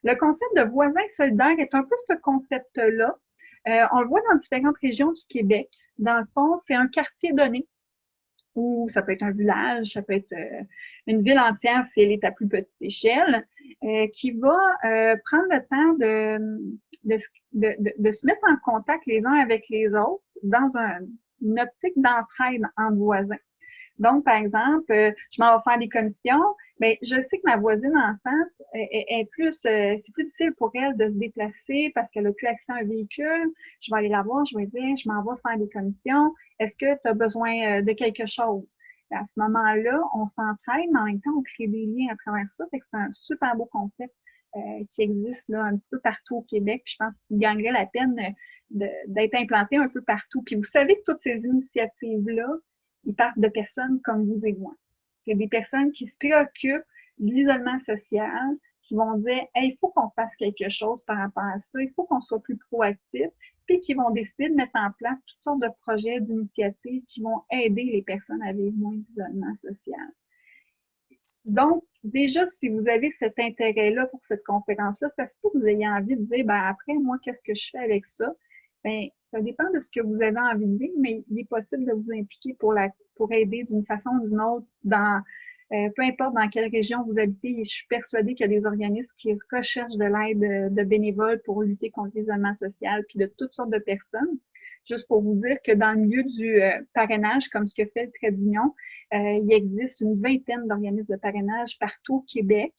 Le concept de voisin solidaire est un peu ce concept-là. On le voit dans différentes régions du Québec. Dans le fond, c'est un quartier donné ou ça peut être un village, ça peut être une ville entière si elle est à plus petite échelle, qui va prendre le temps de se mettre en contact les uns avec les autres dans une optique d'entraide en voisins. Donc, par exemple, je m'en vais faire des commissions, mais je sais que ma voisine en face est plus, c'est plus difficile pour elle de se déplacer parce qu'elle n'a plus accès à un véhicule. Je vais aller la voir, je vais dire, je m'en vais faire des commissions. Est-ce que tu as besoin de quelque chose? Et à ce moment-là, on s'entraide, mais en même temps, on crée des liens à travers ça. Fait que c'est un super beau concept qui existe là un petit peu partout au Québec. Puis je pense qu'il gagnerait la peine d'être implanté un peu partout. Puis vous savez que toutes ces initiatives-là, ils partent de personnes comme vous et moi. C'est des personnes qui se préoccupent de l'isolement social, qui vont dire hey, il faut qu'on fasse quelque chose par rapport à ça, il faut qu'on soit plus proactif, puis qui vont décider de mettre en place toutes sortes de projets, d'initiatives qui vont aider les personnes à vivre moins d'isolement social. Donc, déjà, si vous avez cet intérêt-là pour cette conférence-là, ça se peut que vous ayez envie de dire, ben après, moi, qu'est-ce que je fais avec ça? Ben, ça dépend de ce que vous avez envie de vivre, mais il est possible de vous impliquer pour aider d'une façon ou d'une autre dans, peu importe dans quelle région vous habitez. Je suis persuadée qu'il y a des organismes qui recherchent de l'aide de bénévoles pour lutter contre l'isolement social, puis de toutes sortes de personnes. Juste pour vous dire que dans le milieu du parrainage, comme ce que fait le Trait d'Union, il existe une vingtaine d'organismes de parrainage partout au Québec.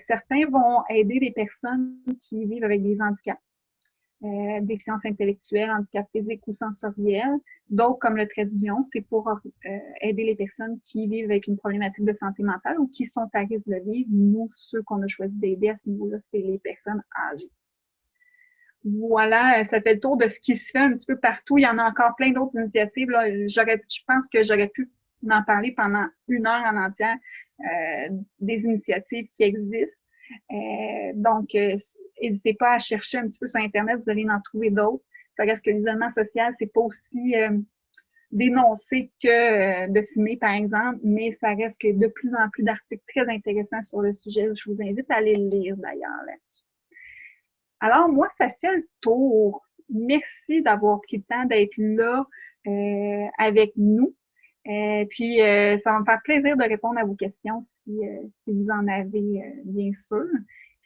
Certains vont aider les personnes qui vivent avec des handicaps, déficiences intellectuelles, handicaps physiques ou sensoriels. D'autres, comme le Trait d'Union, c'est pour aider les personnes qui vivent avec une problématique de santé mentale ou qui sont à risque de vivre. Nous, ceux qu'on a choisi d'aider à ce niveau-là, c'est les personnes âgées. Voilà, ça fait le tour de ce qui se fait un petit peu partout. Il y en a encore plein d'autres initiatives. Là. Je pense que j'aurais pu en parler pendant 1 heure en entière des initiatives qui existent. Donc, n'hésitez pas à chercher un petit peu sur Internet, vous allez en trouver d'autres. Ça reste que l'isolement social, c'est pas aussi dénoncé que de fumer, par exemple, mais ça reste que de plus en plus d'articles très intéressants sur le sujet. Je vous invite à aller le lire d'ailleurs là-dessus. Alors, moi, ça fait le tour. Merci d'avoir pris le temps d'être là avec nous. Puis, ça va me faire plaisir de répondre à vos questions si vous en avez, bien sûr.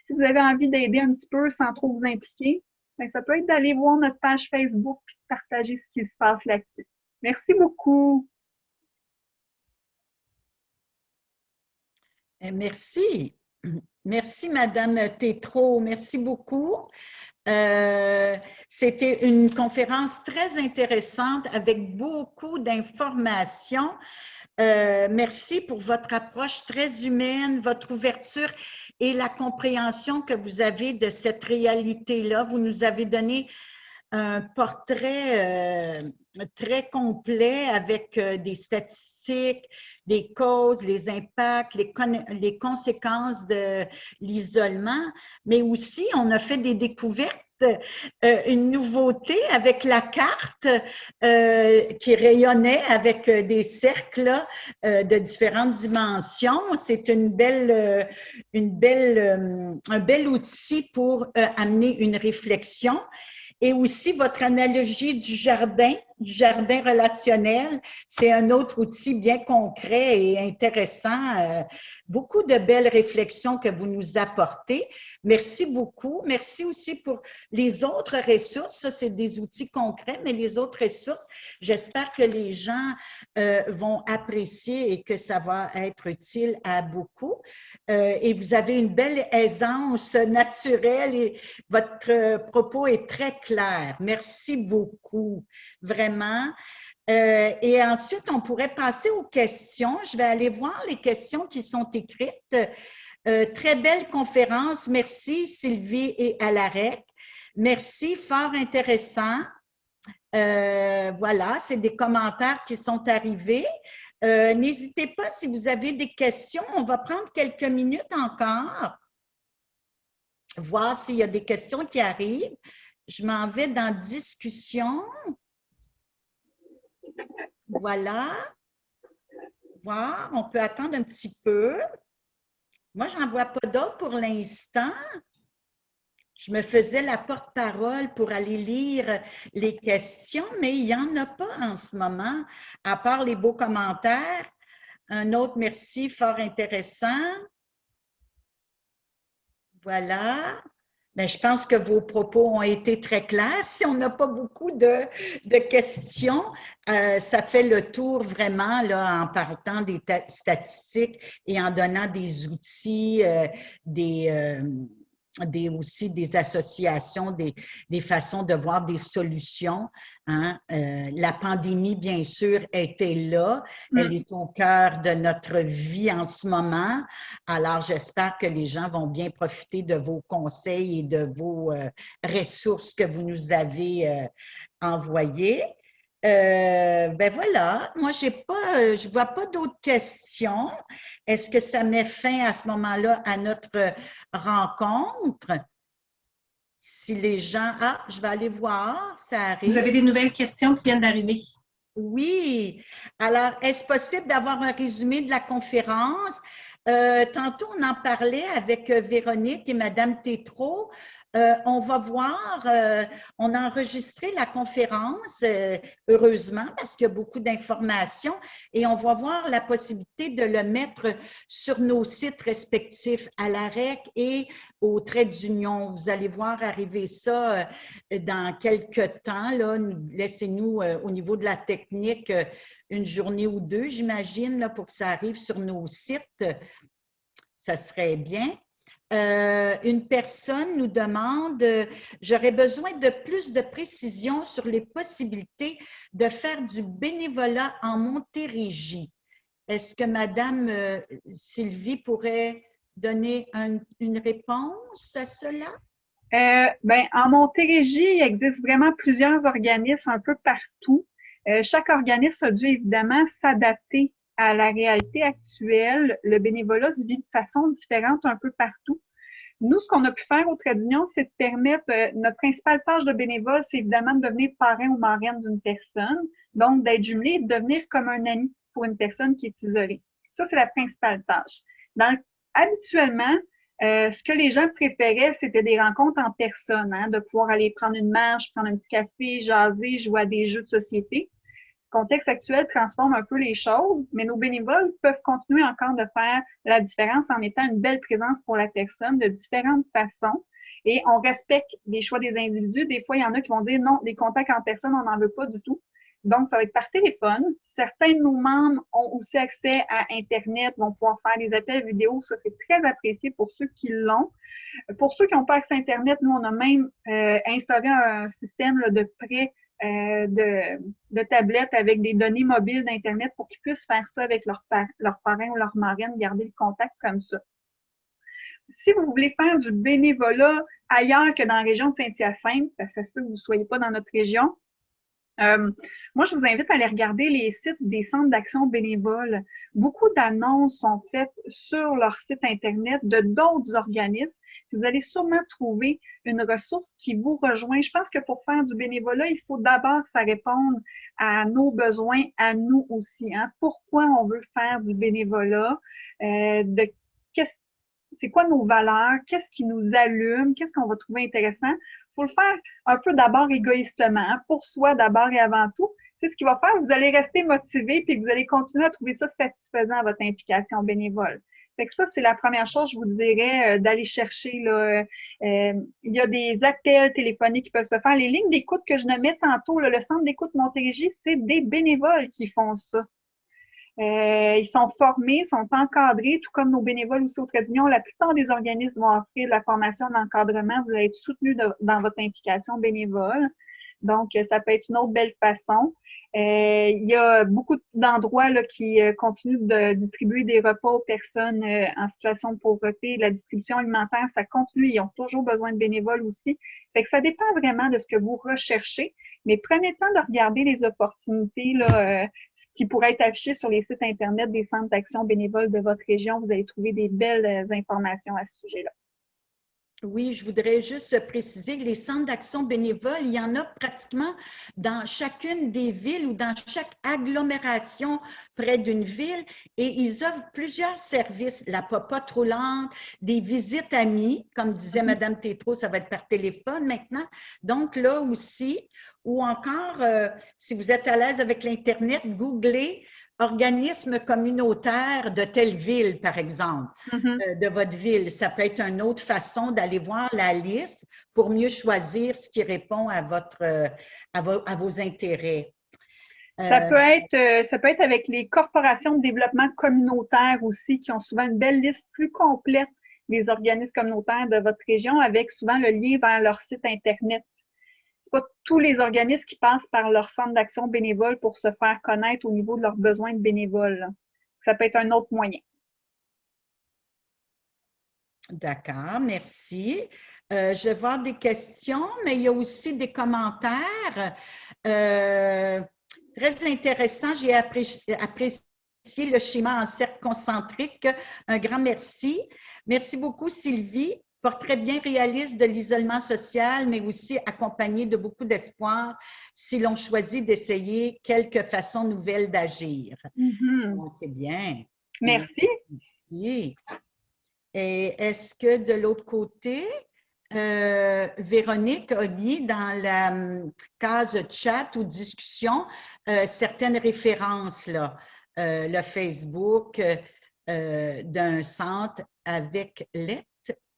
Si vous avez envie d'aider un petit peu sans trop vous impliquer, ben, ça peut être d'aller voir notre page Facebook et de partager ce qui se passe là-dessus. Merci beaucoup. Merci. Merci, Madame Tétrault. Merci beaucoup. C'était une conférence très intéressante avec beaucoup d'informations. Merci pour votre approche très humaine, votre ouverture et la compréhension que vous avez de cette réalité-là. Vous nous avez donné un portrait très complet avec des statistiques, des causes, les impacts, les conséquences de l'isolement, mais aussi on a fait des découvertes, une nouveauté avec la carte qui rayonnait avec des cercles de différentes dimensions. C'est un bel outil pour amener une réflexion. Et aussi votre analogie du jardin relationnel, c'est un autre outil bien concret et intéressant. Beaucoup de belles réflexions que vous nous apportez. Merci beaucoup. Merci aussi pour les autres ressources. Ça, c'est des outils concrets, mais les autres ressources, j'espère que les gens vont apprécier et que ça va être utile à beaucoup. Et vous avez une belle aisance naturelle et votre propos est très clair. Merci beaucoup, vraiment. Et ensuite, on pourrait passer aux questions. Je vais aller voir les questions qui sont écrites. Très belle conférence. Merci, Sylvie et Alarec. Merci, fort intéressant. Voilà, c'est des commentaires qui sont arrivés. N'hésitez pas si vous avez des questions. On va prendre quelques minutes encore, voir s'il y a des questions qui arrivent. Je m'en vais dans discussion. Voilà. Voir, on peut attendre un petit peu. Moi, je n'en vois pas d'autres pour l'instant. Je me faisais la porte-parole pour aller lire les questions, mais il n'y en a pas en ce moment, à part les beaux commentaires. Un autre merci, fort intéressant. Voilà. Bien, je pense que vos propos ont été très clairs. Si on n'a pas beaucoup de questions, ça fait le tour vraiment là, en partant des statistiques et en donnant des outils, aussi des associations, des façons de voir des solutions. Hein. La pandémie, bien sûr, était là. Elle est au cœur de notre vie en ce moment. Alors, j'espère que les gens vont bien profiter de vos conseils et de vos ressources que vous nous avez envoyées. Ben voilà, moi, je ne vois pas d'autres questions. Est-ce que ça met fin à ce moment-là à notre rencontre? Si les gens… Ah, je vais aller voir, ça arrive. Vous avez des nouvelles questions qui viennent d'arriver. Oui. Alors, est-ce possible d'avoir un résumé de la conférence? Tantôt, on en parlait avec Véronique et Madame Tétrault. On va voir, on a enregistré la conférence, heureusement, parce qu'il y a beaucoup d'informations, et on va voir la possibilité de le mettre sur nos sites respectifs, à l'AREC et au Trait d'Union. Vous allez voir arriver ça dans quelques temps. Laissez-nous, au niveau de la technique, une journée ou deux, j'imagine, pour que ça arrive sur nos sites. Ça serait bien. Une personne nous demande, j'aurais besoin de plus de précision sur les possibilités de faire du bénévolat en Montérégie. Est-ce que Madame Sylvie pourrait donner une réponse à cela? En Montérégie, il existe vraiment plusieurs organismes un peu partout. Chaque organisme a dû évidemment s'adapter à la réalité actuelle. Le bénévolat se vit de façon différente un peu partout. Nous, ce qu'on a pu faire au Trait d'Union, c'est de permettre, notre principale tâche de bénévole, c'est évidemment de devenir parrain ou marraine d'une personne, donc d'être jumelé et de devenir comme un ami pour une personne qui est isolée. Ça, c'est la principale tâche. Habituellement, ce que les gens préféraient, c'était des rencontres en personne, hein, de pouvoir aller prendre une marche, prendre un petit café, jaser, jouer à des jeux de société. Le contexte actuel transforme un peu les choses, mais nos bénévoles peuvent continuer encore de faire la différence en étant une belle présence pour la personne de différentes façons. Et on respecte les choix des individus. Des fois, il y en a qui vont dire non, les contacts en personne, on n'en veut pas du tout. Donc, ça va être par téléphone. Certains de nos membres ont aussi accès à Internet, vont pouvoir faire des appels vidéo. Ça, c'est très apprécié pour ceux qui l'ont. Pour ceux qui n'ont pas accès à Internet, nous, on a même instauré un système là, de prêt de tablettes avec des données mobiles d'Internet pour qu'ils puissent faire ça avec leur parrain ou leur marraine, garder le contact comme ça. Si vous voulez faire du bénévolat ailleurs que dans la région de Saint-Hyacinthe, parce que ça se peut que vous ne soyez pas dans notre région, moi, je vous invite à aller regarder les sites des centres d'action bénévoles. Beaucoup d'annonces sont faites sur leur site Internet de d'autres organismes. Vous allez sûrement trouver une ressource qui vous rejoint. Je pense que pour faire du bénévolat, il faut d'abord que ça réponde à nos besoins, à nous aussi. Hein. Pourquoi on veut faire du bénévolat? C'est quoi nos valeurs? Qu'est-ce qui nous allume? Qu'est-ce qu'on va trouver intéressant? Il faut le faire un peu d'abord égoïstement, hein, pour soi d'abord et avant tout. C'est ce qui va faire, vous allez rester motivé puis vous allez continuer à trouver ça satisfaisant à votre implication bénévole. Fait que ça, c'est la première chose, je vous dirais, d'aller chercher. Là, il y a des appels téléphoniques qui peuvent se faire. Les lignes d'écoute que je nommais tantôt, là, le centre d'écoute Montérégie, c'est des bénévoles qui font ça. Ils sont formés, sont encadrés, tout comme nos bénévoles aussi au Trait d'Union. La plupart des organismes vont offrir de la formation d'encadrement. Vous allez être soutenu dans votre implication bénévole. Donc, ça peut être une autre belle façon. Il y a beaucoup d'endroits là, qui continuent de distribuer des repas aux personnes en situation de pauvreté. La distribution alimentaire, ça continue. Ils ont toujours besoin de bénévoles aussi. Fait que ça dépend vraiment de ce que vous recherchez. Mais prenez le temps de regarder les opportunités là, qui pourraient être affichées sur les sites Internet des centres d'action bénévoles de votre région. Vous allez trouver des belles informations à ce sujet-là. Oui, je voudrais juste préciser que les centres d'action bénévole, il y en a pratiquement dans chacune des villes ou dans chaque agglomération près d'une ville et ils offrent plusieurs services, la popote roulante, des visites amies, comme disait Mme Tétrault, ça va être par téléphone maintenant. Donc là aussi, ou encore, si vous êtes à l'aise avec l'Internet, googlez organisme communautaire de telle ville, par exemple, de votre ville. Ça peut être une autre façon d'aller voir la liste pour mieux choisir ce qui répond à, à vos intérêts. Ça peut être avec les corporations de développement communautaire aussi, qui ont souvent une belle liste plus complète des organismes communautaires de votre région, avec souvent le lien vers leur site Internet. C'est pas tous les organismes qui passent par leur centre d'action bénévole pour se faire connaître au niveau de leurs besoins de bénévoles. Là. Ça peut être un autre moyen. D'accord, merci. Je vais voir des questions, mais il y a aussi des commentaires. Très intéressant, j'ai apprécié le schéma en cercle concentrique. Un grand merci. Merci beaucoup, Sylvie. Portrait bien réaliste de l'isolement social, mais aussi accompagné de beaucoup d'espoir si l'on choisit d'essayer quelques façons nouvelles d'agir. C'est bien. Merci. Merci. Et est-ce que de l'autre côté, Véronique a mis dans la case chat ou discussion certaines références, là, le Facebook d'un centre avec lettres.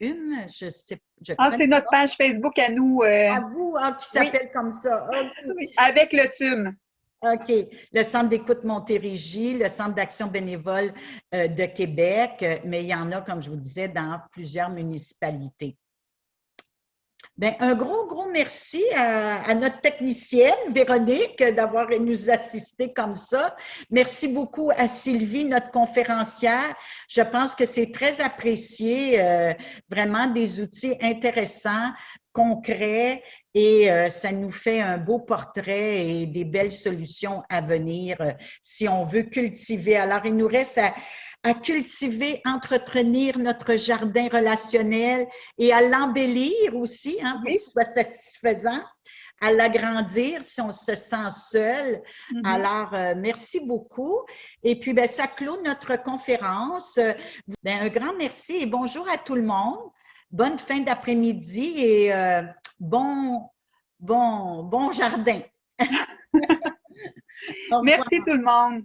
Je sais. C'est notre page Facebook à nous. À vous, qui s'appelle comme ça. Okay. Oui, avec le TUM. OK. Le Centre d'écoute Montérégie, le Centre d'action bénévole de Québec, mais il y en a, comme je vous disais, dans plusieurs municipalités. Bien, un gros merci à notre technicienne, Véronique, d'avoir nous assisté comme ça. Merci beaucoup à Sylvie, notre conférencière. Je pense que c'est très apprécié, vraiment des outils intéressants, concrets, et ça nous fait un beau portrait et des belles solutions à venir si on veut cultiver. Alors, il nous reste à cultiver, entretenir notre jardin relationnel et à l'embellir aussi, hein, pour qu'il soit satisfaisant, à l'agrandir si on se sent seul. Alors, merci beaucoup. Et puis, bien, ça clôt notre conférence. Bien, un grand merci et bonjour à tout le monde. Bonne fin d'après-midi et bon jardin. Merci tout le monde.